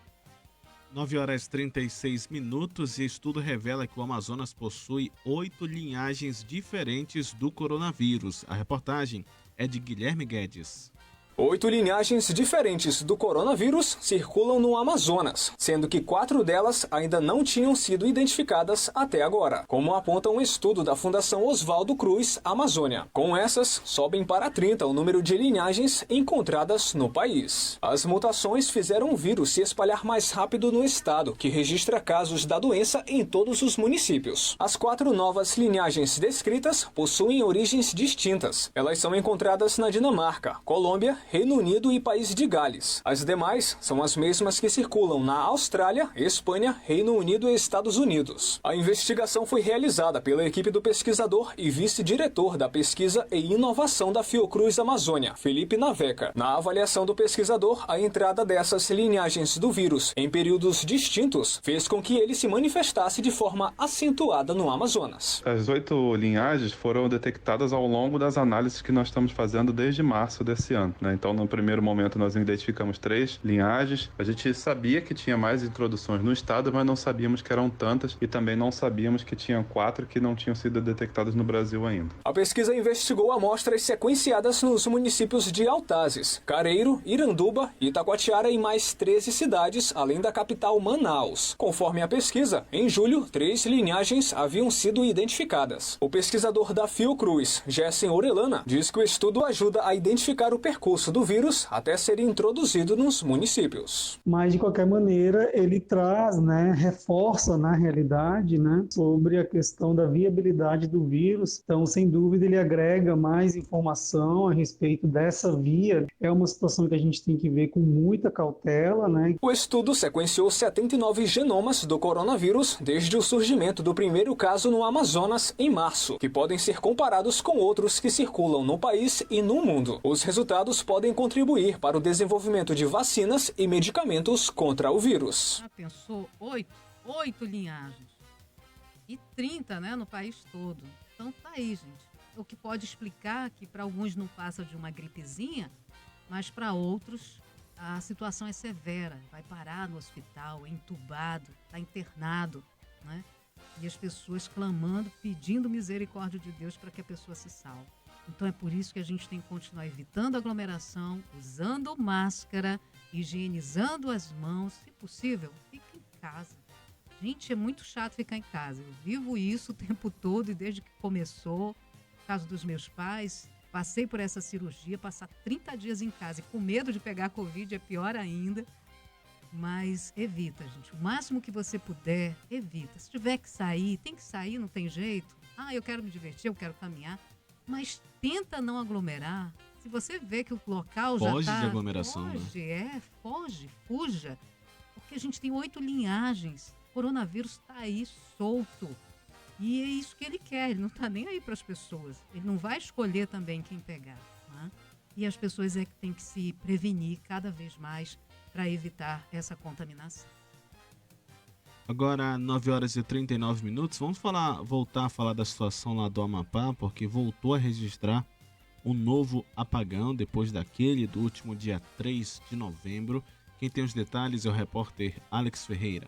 9 horas e 36 minutos e estudo revela que o Amazonas possui 8 linhagens diferentes do coronavírus. A reportagem é de Guilherme Guedes. 8 linhagens diferentes do coronavírus circulam no Amazonas, sendo que 4 delas ainda não tinham sido identificadas até agora, como aponta um estudo da Fundação Oswaldo Cruz Amazônia. Com essas, sobem para 30 o número de linhagens encontradas no país. As mutações fizeram o vírus se espalhar mais rápido no estado, que registra casos da doença em todos os municípios. As 4 novas linhagens descritas possuem origens distintas. Elas são encontradas na Dinamarca, Colômbia, Reino Unido e País de Gales. As demais são as mesmas que circulam na Austrália, Espanha, Reino Unido e Estados Unidos. A investigação foi realizada pela equipe do pesquisador e vice-diretor da Pesquisa e Inovação da Fiocruz Amazônia, Felipe Naveca. Na avaliação do pesquisador, a entrada dessas linhagens do vírus em períodos distintos fez com que ele se manifestasse de forma acentuada no Amazonas. As 8 linhagens foram detectadas ao longo das análises que nós estamos fazendo desde março desse ano, né? Então, no primeiro momento, nós identificamos 3 linhagens. A gente sabia que tinha mais introduções no estado, mas não sabíamos que eram tantas e também não sabíamos que tinham 4 que não tinham sido detectadas no Brasil ainda. A pesquisa investigou amostras sequenciadas nos municípios de Altazes, Careiro, Iranduba, Itacoatiara e mais 13 cidades, além da capital Manaus. Conforme a pesquisa, em julho, 3 linhagens haviam sido identificadas. O pesquisador da Fiocruz, Jessen Orellana, diz que o estudo ajuda a identificar o percurso do vírus até ser introduzido nos municípios. Mas, de qualquer maneira, ele traz, reforça na realidade, sobre a questão da viabilidade do vírus. Então, sem dúvida, ele agrega mais informação a respeito dessa via. É uma situação que a gente tem que ver com muita cautela, O estudo sequenciou 79 genomas do coronavírus desde o surgimento do primeiro caso no Amazonas em março, que podem ser comparados com outros que circulam no país e no mundo. Os resultados podem contribuir para o desenvolvimento de vacinas e medicamentos contra o vírus. Já pensou? 8 linhagens. E 30, no país todo. Então tá aí, gente. O que pode explicar que para alguns não passa de uma gripezinha, mas para outros a situação é severa. Vai parar no hospital, é entubado, está internado, E as pessoas clamando, pedindo misericórdia de Deus para que a pessoa se salve. Então é por isso que a gente tem que continuar evitando aglomeração, usando máscara, higienizando as mãos. Se possível, fique em casa. Gente, é muito chato ficar em casa. Eu vivo isso o tempo todo e desde que começou, no caso dos meus pais, passei por essa cirurgia, passar 30 dias em casa e com medo de pegar Covid é pior ainda. Mas evita, gente. O máximo que você puder, evita. Se tiver que sair, tem que sair, não tem jeito. Eu quero me divertir, eu quero caminhar. Mas tenta não aglomerar. Se você vê que o local já está... Foge de aglomeração, Foge, fuja. Porque a gente tem 8 linhagens. O coronavírus está aí solto. E é isso que ele quer. Ele não está nem aí para as pessoas. Ele não vai escolher também quem pegar. E as pessoas é que têm que se prevenir cada vez mais para evitar essa contaminação. Agora, 9 horas e 39 minutos, vamos voltar a falar da situação lá do Amapá, porque voltou a registrar um novo apagão depois daquele do último dia 3 de novembro. Quem tem os detalhes é o repórter Alex Ferreira.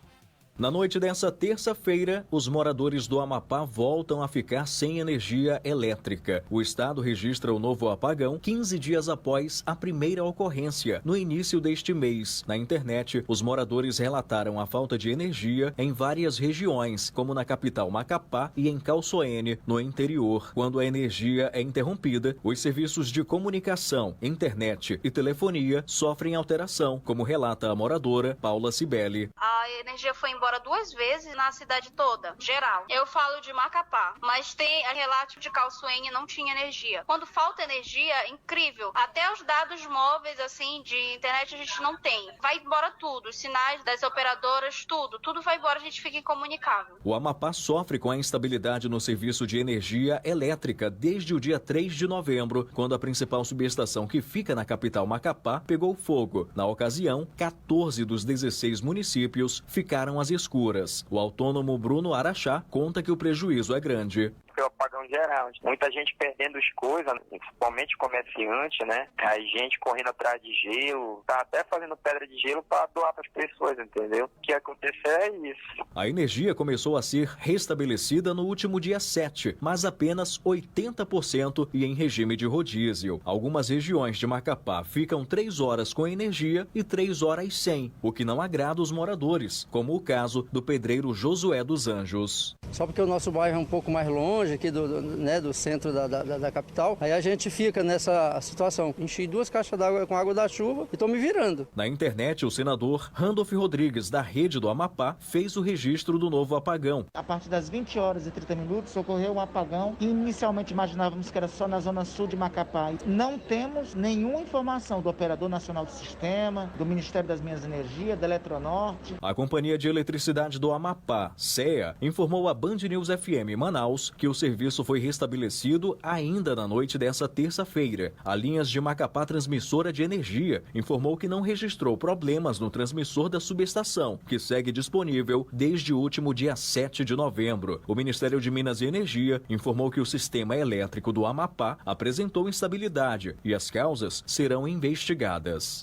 Na noite dessa terça-feira, os moradores do Amapá voltam a ficar sem energia elétrica. O estado registra o novo apagão 15 dias após a primeira ocorrência, no início deste mês. Na internet, os moradores relataram a falta de energia em várias regiões, como na capital Macapá e em Calçoene, no interior. Quando a energia é interrompida, os serviços de comunicação, internet e telefonia sofrem alteração, como relata a moradora Paula Cibele. A energia foi embora 2 vezes na cidade toda, geral. Eu falo de Macapá, mas tem a relato de Calçoene não tinha energia. Quando falta energia, é incrível. Até os dados móveis, assim, de internet a gente não tem. Vai embora tudo, os sinais das operadoras, tudo vai embora, a gente fica incomunicável. O Amapá sofre com a instabilidade no serviço de energia elétrica desde o dia 3 de novembro, quando a principal subestação que fica na capital Macapá pegou fogo. Na ocasião, 14 dos 16 municípios ficaram às escuras. O autônomo Bruno Araxá conta que o prejuízo é grande. Foi um apagão geral. Muita gente perdendo as coisas, principalmente comerciante, né? A gente correndo atrás de gelo, tá até fazendo pedra de gelo para doar para as pessoas, entendeu? O que aconteceu é isso. A energia começou a ser restabelecida no último dia 7, mas apenas 80% e em regime de rodízio. Algumas regiões de Macapá ficam 3 horas com energia e 3 horas sem, o que não agrada os moradores, como o caso do pedreiro Josué dos Anjos. Só porque o nosso bairro é um pouco mais longe aqui do centro da capital, aí a gente fica nessa situação. Enchi 2 caixas d'água com água da chuva e estou me virando. Na internet, o senador Randolph Rodrigues, da Rede do Amapá, fez o registro do novo apagão. A partir das 20 horas e 30 minutos ocorreu um apagão que inicialmente imaginávamos que era só na zona sul de Macapá. Não temos nenhuma informação do Operador Nacional do Sistema, do Ministério das Minas e Energia, da Eletronorte. A Companhia de Eletricidade do Amapá, CEA, informou a Band News FM Manaus que o serviço foi restabelecido ainda na noite dessa terça-feira. A Linhas de Macapá Transmissora de Energia informou que não registrou problemas no transmissor da subestação, que segue disponível desde o último dia 7 de novembro. O Ministério de Minas e Energia informou que o sistema elétrico do Amapá apresentou instabilidade e as causas serão investigadas.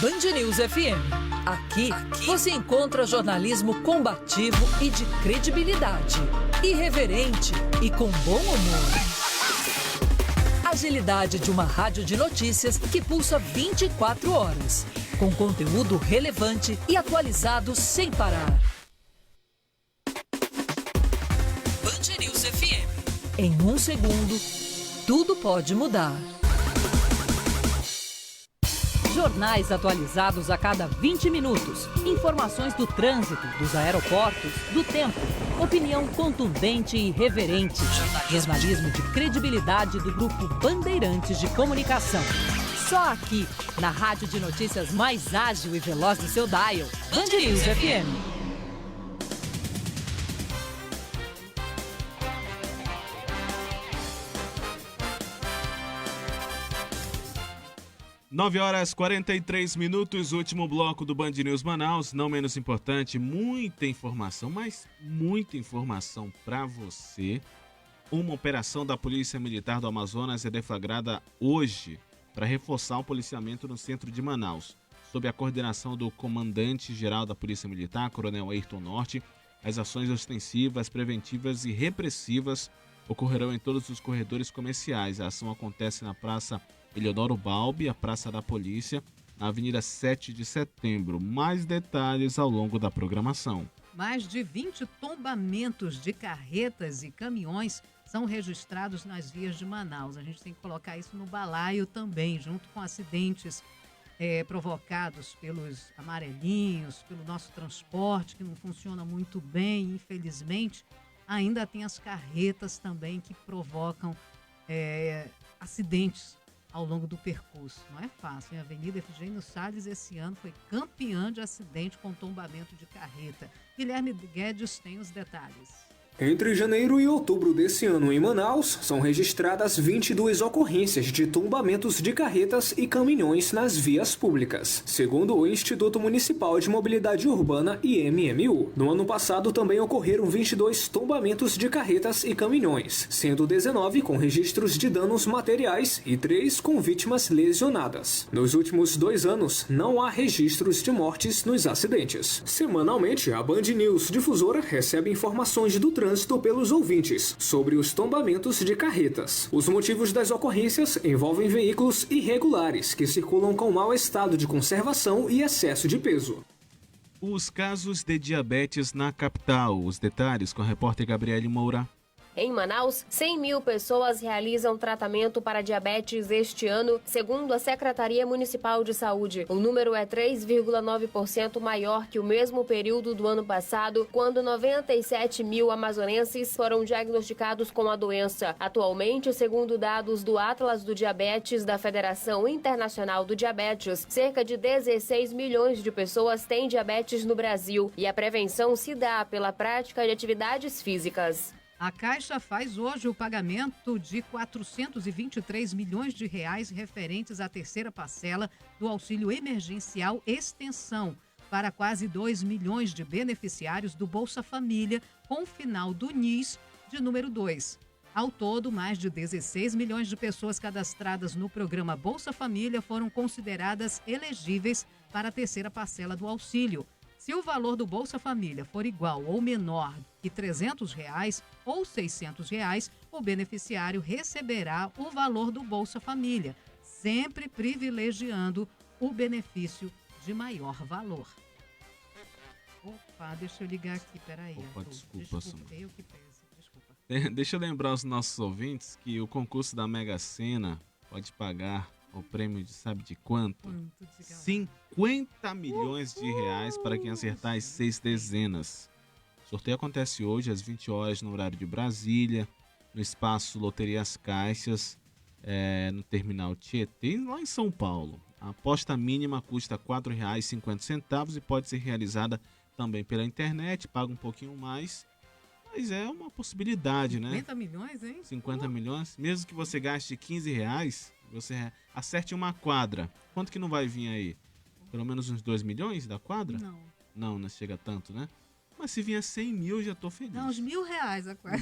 Band News FM. Aqui você encontra jornalismo combativo e de credibilidade, irreverente e com bom humor. Agilidade de uma rádio de notícias que pulsa 24 horas, com conteúdo relevante e atualizado sem parar. Band News FM. Em 1 segundo, tudo pode mudar. Jornais atualizados a cada 20 minutos. Informações do trânsito, dos aeroportos, do tempo. Opinião contundente e irreverente. Jornalismo de credibilidade do Grupo Bandeirantes de Comunicação. Só aqui, na rádio de notícias mais ágil e veloz do seu dial. Band News FM. Nove horas 43 minutos, último bloco do Band News Manaus. Não menos importante, muita informação, mas muita informação para você. Uma operação da Polícia Militar do Amazonas é deflagrada hoje para reforçar o policiamento no centro de Manaus. Sob a coordenação do comandante-geral da Polícia Militar, Coronel Ayrton Norte, as ações ostensivas, preventivas e repressivas ocorrerão em todos os corredores comerciais. A ação acontece na Praça Eleodoro Balbi, a Praça da Polícia, na Avenida 7 de Setembro. Mais detalhes ao longo da programação. Mais de 20 tombamentos de carretas e caminhões são registrados nas vias de Manaus. A gente tem que colocar isso no balaio também, junto com acidentes provocados pelos amarelinhos, pelo nosso transporte, que não funciona muito bem, infelizmente. Ainda tem as carretas também que provocam acidentes ao longo do percurso. Não é fácil, hein? A Avenida Efigênio Salles esse ano foi campeã de acidente com tombamento de carreta. Guilherme Guedes tem os detalhes. Entre janeiro e outubro desse ano em Manaus, são registradas 22 ocorrências de tombamentos de carretas e caminhões nas vias públicas, segundo o Instituto Municipal de Mobilidade Urbana, IMMU. No ano passado também ocorreram 22 tombamentos de carretas e caminhões, sendo 19 com registros de danos materiais e 3 com vítimas lesionadas. Nos últimos 2 anos, não há registros de mortes nos acidentes. Semanalmente, a Band News Difusora recebe informações do trânsito pelos ouvintes sobre os tombamentos de carretas. Os motivos das ocorrências envolvem veículos irregulares que circulam com mau estado de conservação e excesso de peso. Os casos de diabetes na capital. Os detalhes com a repórter Gabriele Moura. Em Manaus, 100 mil pessoas realizam tratamento para diabetes este ano, segundo a Secretaria Municipal de Saúde. O número é 3,9% maior que o mesmo período do ano passado, quando 97 mil amazonenses foram diagnosticados com a doença. Atualmente, segundo dados do Atlas do Diabetes da Federação Internacional do Diabetes, cerca de 16 milhões de pessoas têm diabetes no Brasil e a prevenção se dá pela prática de atividades físicas. A Caixa faz hoje o pagamento de 423 milhões de reais referentes à terceira parcela do auxílio emergencial extensão para quase 2 milhões de beneficiários do Bolsa Família com o final do NIS de número 2. Ao todo, mais de 16 milhões de pessoas cadastradas no programa Bolsa Família foram consideradas elegíveis para a terceira parcela do auxílio. Se o valor do Bolsa Família for igual ou menor que R$ 300 ou R$ 600, o beneficiário receberá o valor do Bolsa Família, sempre privilegiando o benefício de maior valor. Opa, deixa eu ligar aqui, peraí. Opa, desculpa, eu que peço. Deixa eu lembrar aos nossos ouvintes que o concurso da Mega Sena pode pagar o prêmio de sabe de quanto? 50 milhões de reais para quem acertar as 6 dezenas. O sorteio acontece hoje às 20 horas no horário de Brasília, no espaço Loterias Caixas, no terminal Tietê, lá em São Paulo. A aposta mínima custa R$ 4,50 e pode ser realizada também pela internet, paga um pouquinho mais. Mas é uma possibilidade, 50 milhões, hein? 50 milhões. Mesmo que você gaste R$15, você acerte uma quadra. Quanto que não vai vir aí? Pelo menos uns 2 milhões da quadra? Não, não chega tanto, né? Mas se vier 100 mil, já tô feliz. Não, uns R$1.000 a quadra.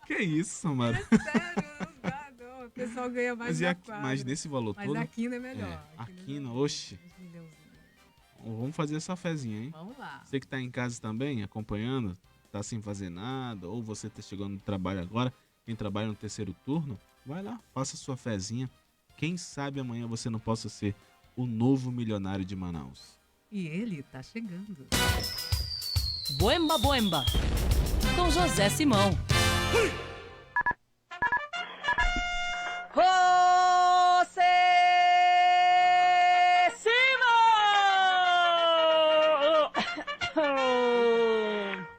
Que isso, Samara? Sério, não dá, não. O pessoal ganha mais da quadra. Mas nesse valor todo... Mas a quina é melhor. A quina, oxe. Vamos fazer essa fezinha, hein? Vamos lá. Você que tá em casa também, acompanhando... tá sem fazer nada, ou você tá chegando no trabalho agora, quem trabalha no terceiro turno, vai lá, faça sua fezinha. Quem sabe amanhã você não possa ser o novo milionário de Manaus. E ele tá chegando. Boemba, boemba, com José Simão.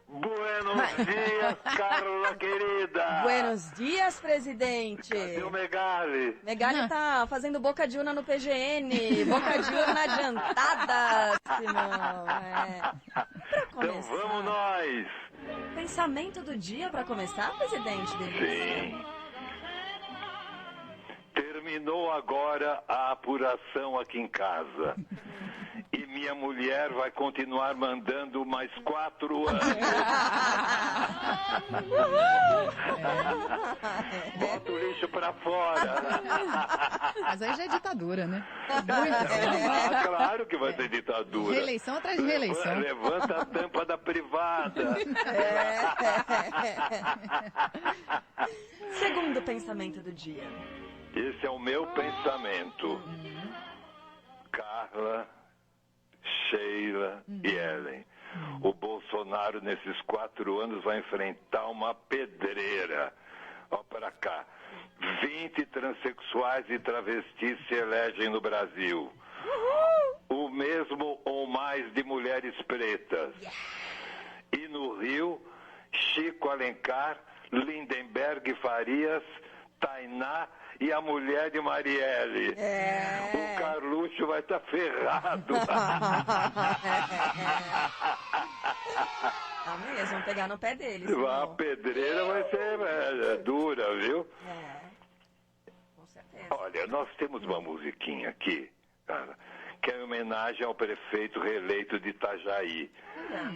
Buenos dias, Carla querida. Buenos dias, presidente. Cadê o Megali? Megali tá fazendo boca de urna no PGN. Boca de urna adiantada, Simão. Pra começar. Então vamos nós. Pensamento do dia pra começar, presidente? Sim. Terminou agora a apuração aqui em casa. E minha mulher vai continuar mandando mais 4 anos. Bota o lixo pra fora. Mas aí já é ditadura, né? Claro que vai ser ditadura. Reeleição atrás de reeleição. Levanta a tampa da privada. Segundo pensamento do dia. Esse é o meu pensamento. Carla, Sheila e Ellen. O Bolsonaro, nesses 4 anos, vai enfrentar uma pedreira. Ó pra cá. 20 transexuais e travestis se elegem no Brasil. O mesmo ou mais de mulheres pretas. E no Rio, Chico Alencar, Lindenberg Farias, Tainá e a mulher de Marielle. O Carluxo vai estar ferrado. Eles vão pegar no pé deles. A pedreira vai ser dura, viu? Com certeza. Olha, nós temos uma musiquinha aqui, cara, que é em homenagem ao prefeito reeleito de Itajaí.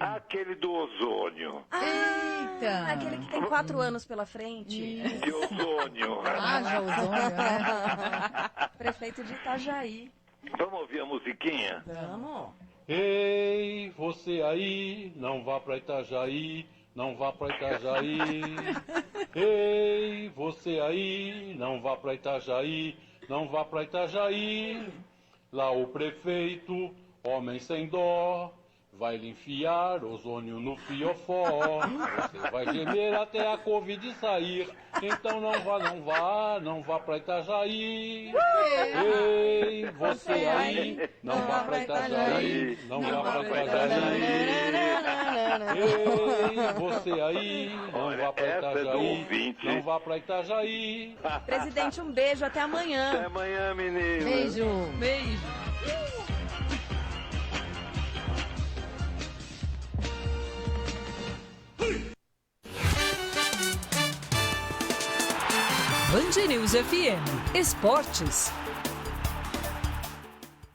Aquele do ozônio. Eita! Aquele que tem 4 anos pela frente. De ozônio. Já ozônio, né? Prefeito de Itajaí. Vamos ouvir a musiquinha? Vamos. Ei, você aí, não vá pra Itajaí, não vá pra Itajaí. Ei, você aí, não vá pra Itajaí, não vá pra Itajaí. Lá o prefeito, homem sem dó, vai lhe enfiar ozônio no fiofó. Você vai gemer até a Covid sair. Então não vá pra Itajaí. Ei, você aí, não vá pra Itajaí, não vá pra Itajaí. Ei, você aí, não vá pra Itajaí, não vá pra Itajaí. Presidente, um beijo, até amanhã. Até amanhã, menino. Beijo. Beijo. Band News FM Esportes.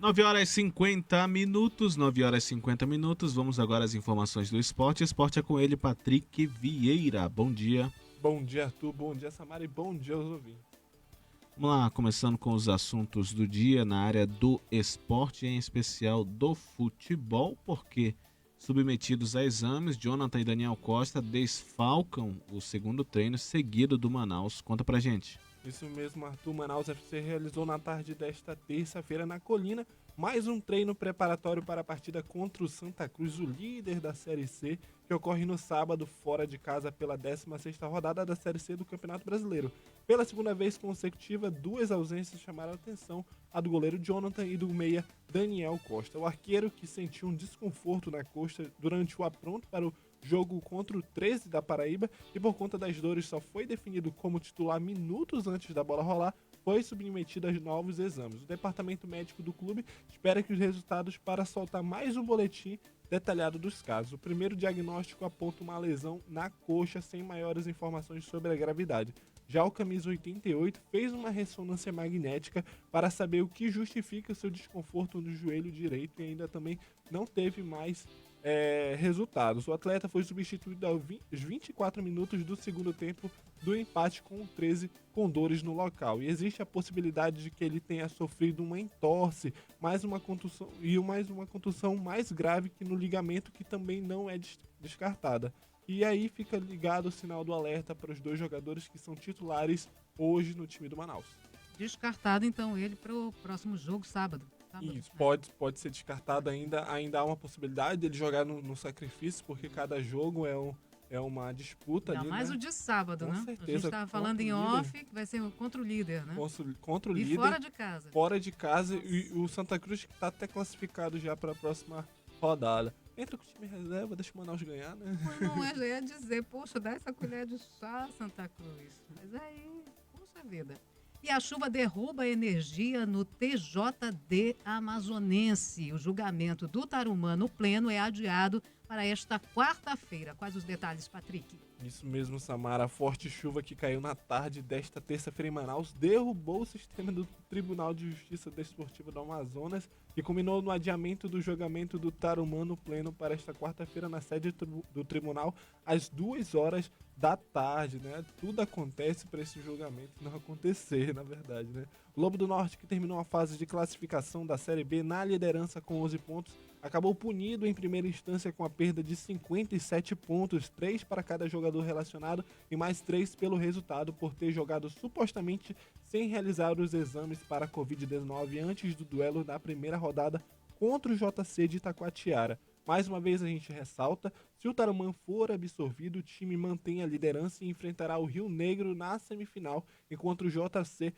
9 horas e 50 minutos, 9 horas e 50 minutos. Vamos agora às informações do esporte. Esporte é com ele, Patrick Vieira. Bom dia. Bom dia, Arthur. Bom dia, Samara. E bom dia aos ouvintes. Vamos lá, começando com os assuntos do dia na área do esporte, em especial do futebol, porque submetidos a exames, Jonathan e Daniel Costa desfalcam o segundo treino seguido do Manaus. Conta pra gente. Isso mesmo, Arthur. Manaus FC realizou na tarde desta terça-feira na Colina mais um treino preparatório para a partida contra o Santa Cruz, o líder da Série C, que ocorre no sábado fora de casa pela 16ª rodada da Série C do Campeonato Brasileiro. Pela segunda vez consecutiva, 2 ausências chamaram a atenção, a do goleiro Jonathan e do meia Daniel Costa. O arqueiro, que sentiu um desconforto na costa durante o apronto para o jogo contra o 13 da Paraíba e por conta das dores só foi definido como titular minutos antes da bola rolar, foi submetido a novos exames. O departamento médico do clube espera que os resultados para soltar mais um boletim detalhado dos casos. O primeiro diagnóstico aponta uma lesão na coxa sem maiores informações sobre a gravidade. Já o camisa 88 fez uma ressonância magnética para saber o que justifica seu desconforto no joelho direito e ainda também não teve mais resultados. O atleta foi substituído aos 24 minutos do segundo tempo do empate com o 13 com dores no local. E existe a possibilidade de que ele tenha sofrido uma entorse, mais uma contusão mais grave que no ligamento, que também não é descartada. E aí fica ligado o sinal do alerta para os 2 jogadores que são titulares hoje no time do Manaus. Descartado então ele para o próximo jogo sábado. Isso, pode ser descartado ainda há uma possibilidade dele jogar no sacrifício, porque cada jogo é uma disputa ali, mais né? o de sábado, Com né? certeza, A gente estava falando em off, que vai ser contra o líder, né? Contra o e líder. fora de casa. Fora de casa, e o Santa Cruz que está até classificado já para a próxima rodada. Entra com o time reserva, deixa o Manaus ganhar, né? Mas não é, já ia dizer, poxa, dá essa colher de chá, Santa Cruz. Mas aí, poxa vida. E a chuva derruba energia no TJD amazonense. O julgamento do Tarumã no pleno é adiado para esta quarta-feira. Quais os detalhes, Patrick? Isso mesmo, Samara. A forte chuva que caiu na tarde desta terça-feira em Manaus derrubou o sistema do Tribunal de Justiça Desportiva do Amazonas e culminou no adiamento do julgamento do Tarumã no pleno para esta quarta-feira na sede do tribunal às 2 horas da tarde, né? Tudo acontece para esse julgamento não acontecer, na verdade, né? O Lobo do Norte, que terminou a fase de classificação da Série B na liderança com 11 pontos, acabou punido em primeira instância com a perda de 57 pontos, 3 para cada jogador relacionado e mais 3 pelo resultado por ter jogado supostamente sem realizar os exames para a Covid-19 antes do duelo da primeira rodada contra o JC de Itacoatiara. Mais uma vez a gente ressalta, se o Tarumã for absorvido, o time mantém a liderança e enfrentará o Rio Negro na semifinal, enquanto o JC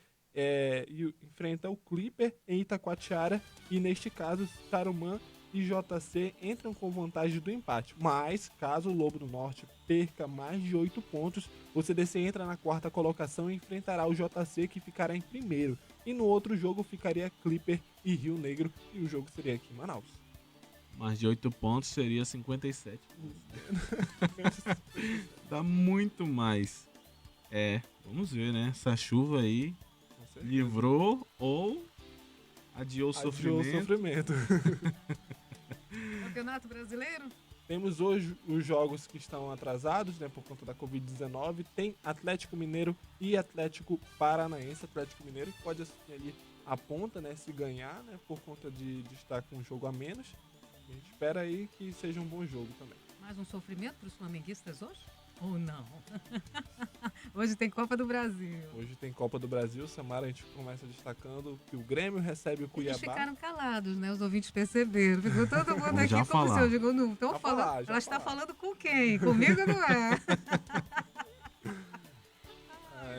enfrenta o Clipper em Itacoatiara e neste caso Tarumã e JC entram com vantagem do empate. Mas, caso o Lobo do Norte perca mais de 8 pontos, o CDC entra na 4ª colocação e enfrentará o JC, que ficará em primeiro. E no outro jogo ficaria Clipper e Rio Negro, e o jogo seria aqui em Manaus. Mais de 8 pontos seria 57. Dá muito mais. Vamos ver, né? Essa chuva aí livrou ou adiou o sofrimento. Campeonato Brasileiro? Temos hoje os jogos que estão atrasados, né, por conta da Covid-19. Tem Atlético Mineiro e Atlético Paranaense. Atlético Mineiro que pode assumir ali a ponta, né, se ganhar, né, por conta de estar com um jogo a menos. A gente espera aí que seja um bom jogo também. Mais um sofrimento para os flamenguistas hoje? Ou não? Hoje tem Copa do Brasil. Hoje tem Copa do Brasil. Samara, a gente começa destacando que o Grêmio recebe o Cuiabá. Eles ficaram calados, né? Os ouvintes perceberam. Ficou todo mundo aqui como se eu digo, não estão falando. Ela está falando com quem? Comigo não é?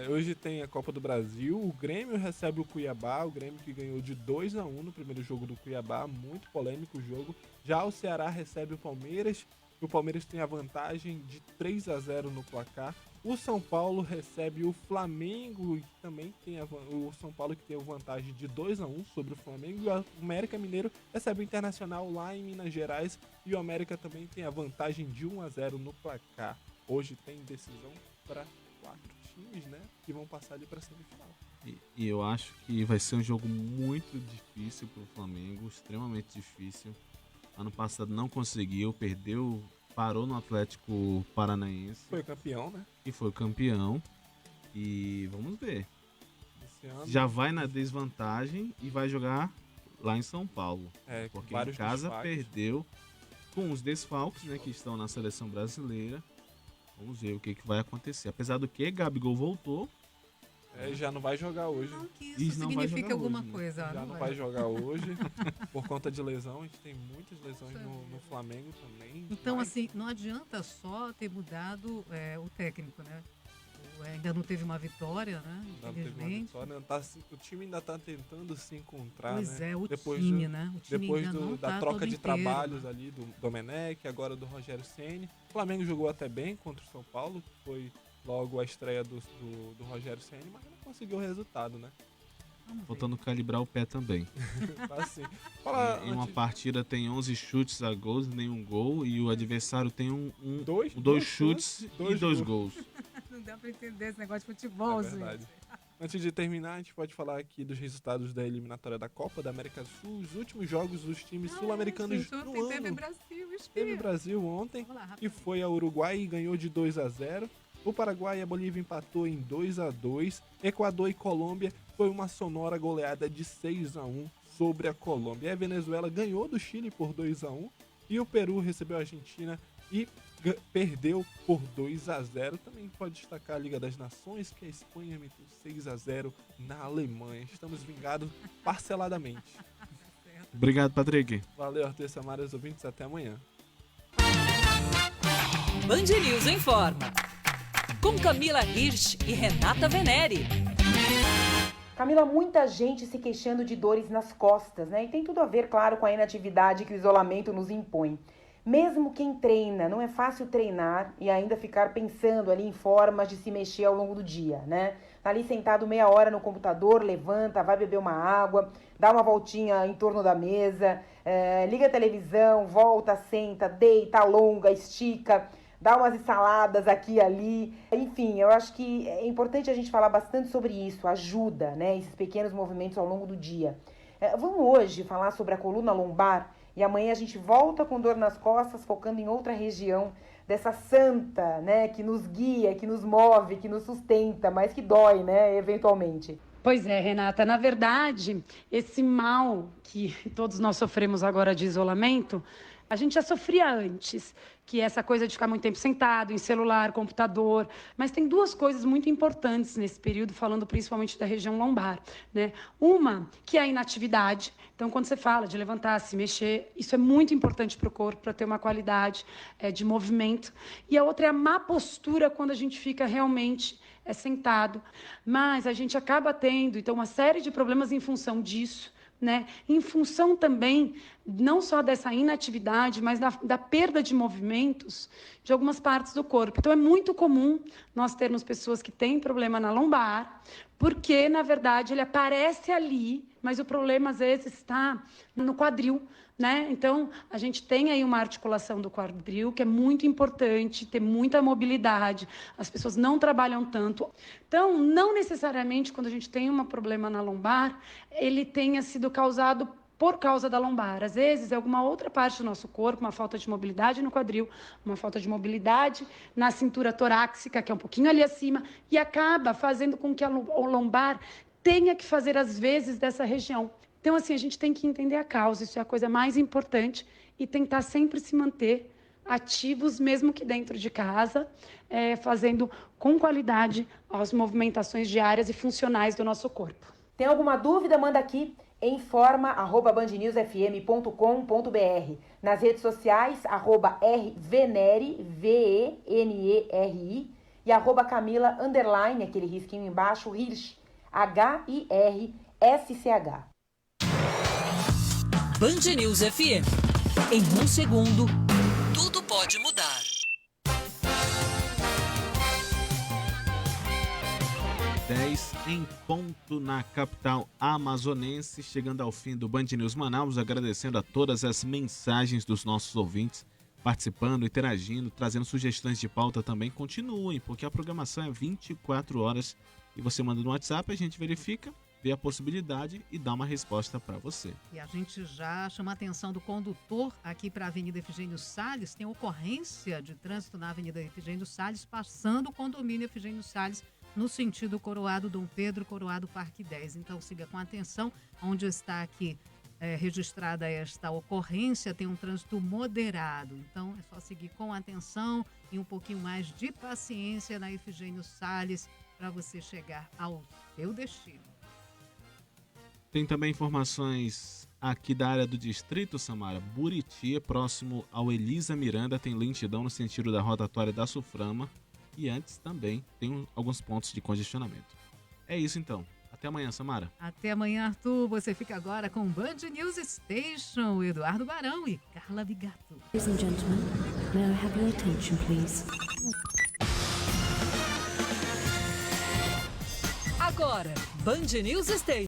Hoje tem a Copa do Brasil. O Grêmio recebe o Cuiabá. O Grêmio que ganhou de 2-1 no primeiro jogo do Cuiabá. Muito polêmico o jogo. Já o Ceará recebe o Palmeiras. O Palmeiras tem a vantagem de 3-0 no placar. O São Paulo recebe o Flamengo e também tem o São Paulo que tem a vantagem de 2-1 sobre o Flamengo. E o América Mineiro recebe o Internacional lá em Minas Gerais e o América também tem a vantagem de 1-0 no placar. Hoje tem decisão para 4 times, né, que vão passar ali para semifinal. E eu acho que vai ser um jogo muito difícil pro Flamengo, extremamente difícil. Ano passado não conseguiu, perdeu, parou no Atlético Paranaense. Foi campeão, né? E foi campeão. E vamos ver. Esse ano... Já vai na desvantagem e vai jogar lá em São Paulo. Porque em casa perdeu com os desfalques, né, que estão na seleção brasileira. Vamos ver o que vai acontecer. Apesar do que Gabigol voltou. Já não vai jogar hoje. Não que isso significa alguma coisa. Já não vai jogar hoje por conta de lesão. A gente tem muitas lesões no Flamengo também. Então, assim, não adianta só ter mudado o técnico, né? Ainda não teve uma vitória, né? Não teve uma vitória. O time ainda está tentando se encontrar, pois né? O depois time, né? O time depois ainda não da tá troca todo de inteiro, trabalhos né? ali do Domenech, agora do Rogério Ceni. O Flamengo jogou até bem contra o São Paulo, que foi logo a estreia do Rogério Ceni, mas não conseguiu o resultado, né? Faltando calibrar o pé também. Assim. Em uma partida tem 11 chutes a gols, nenhum gol, e o adversário tem dois chutes e 2 gols. Não dá pra entender esse negócio de futebol, verdade. Antes de terminar, a gente pode falar aqui dos resultados da eliminatória da Copa da América do Sul, os últimos jogos dos times sul-americanos no ano. Teve Brasil, Teve Brasil ontem, que foi a Uruguai e ganhou de 2-0. O Paraguai e a Bolívia empatou em 2-2. Equador e Colômbia foi uma sonora goleada de 6-1 sobre a Colômbia. A Venezuela ganhou do Chile por 2-1 e o Peru recebeu a Argentina e perdeu por 2-0. Também pode destacar a Liga das Nações, que a Espanha meteu 6-0 na Alemanha. Estamos vingados parceladamente. Obrigado, Patrick. Valeu, Arthur Samara, os ouvintes. Até amanhã. Band News informa. Com Camila Hirsch e Renata Venere. Camila, muita gente se queixando de dores nas costas, né? E tem tudo a ver, claro, com a inatividade que o isolamento nos impõe. Mesmo quem treina, não é fácil treinar e ainda ficar pensando ali em formas de se mexer ao longo do dia, né? Tá ali sentado meia hora no computador, levanta, vai beber uma água, dá uma voltinha em torno da mesa, liga a televisão, volta, senta, deita, alonga, estica, dá umas saladas aqui e ali. Enfim, eu acho que é importante a gente falar bastante sobre isso, ajuda, né? Esses pequenos movimentos ao longo do dia. Vamos hoje falar sobre a coluna lombar e amanhã a gente volta com dor nas costas, focando em outra região dessa santa, né? Que nos guia, que nos move, que nos sustenta, mas que dói, né? Eventualmente. Pois é, Renata. Na verdade, esse mal que todos nós sofremos agora de isolamento, a gente já sofria antes, que é essa coisa de ficar muito tempo sentado, em celular, computador. Mas tem duas coisas muito importantes nesse período, falando principalmente da região lombar, né? Uma, que é a inatividade. Então, quando você fala de levantar, se mexer, isso é muito importante para o corpo, para ter uma qualidade de movimento. E a outra é a má postura, quando a gente fica realmente sentado. Mas a gente acaba tendo, então, uma série de problemas em função disso, né? Em função também, não só dessa inatividade, mas da perda de movimentos de algumas partes do corpo. Então, é muito comum nós termos pessoas que têm problema na lombar, porque, na verdade, ele aparece ali, mas o problema, às vezes, está no quadril, né? Então, a gente tem aí uma articulação do quadril, que é muito importante, ter muita mobilidade. As pessoas não trabalham tanto. Então, não necessariamente, quando a gente tem um problema na lombar, ele tenha sido causado por causa da lombar. Às vezes, é alguma outra parte do nosso corpo, uma falta de mobilidade no quadril, uma falta de mobilidade na cintura torácica, que é um pouquinho ali acima, e acaba fazendo com que o lombar tenha que fazer, às vezes, dessa região. Então, assim, a gente tem que entender a causa, isso é a coisa mais importante, e tentar sempre se manter ativos, mesmo que dentro de casa, fazendo com qualidade as movimentações diárias e funcionais do nosso corpo. Tem alguma dúvida? Manda aqui em informa@bandnewsfm.com.br. Nas redes sociais, @rveneri, VENERI, e @Camila, aquele risquinho embaixo, Hirsch, HIRSCH. Band News FM. Em um segundo, tudo pode mudar. 10 em ponto na capital amazonense, chegando ao fim do Band News Manaus, agradecendo a todas as mensagens dos nossos ouvintes. participando, interagindo, trazendo sugestões de pauta também, continuem, porque a programação é 24 horas e você manda no WhatsApp, a gente verifica, vê a possibilidade e dá uma resposta para você. E a gente já chama a atenção do condutor aqui para a Avenida Efigênio Salles. Tem ocorrência de trânsito na Avenida Efigênio Salles, passando o condomínio Efigênio Salles no sentido Coroado Dom Pedro, Coroado Parque 10. Então siga com atenção, onde está aqui registrada esta ocorrência, tem um trânsito moderado. Então é só seguir com atenção e um pouquinho mais de paciência na Efigênio Salles para você chegar ao seu destino. Tem também informações aqui da área do distrito, Samara. Buriti, próximo ao Elisa Miranda, tem lentidão no sentido da rotatória da Suframa. E antes também tem alguns pontos de congestionamento. É isso então. Até amanhã, Samara. Até amanhã, Arthur. Você fica agora com Band News Station, Eduardo Barão e Carla Bigato. Ladies and gentlemen, may I have your attention, please? Agora, Band News Station.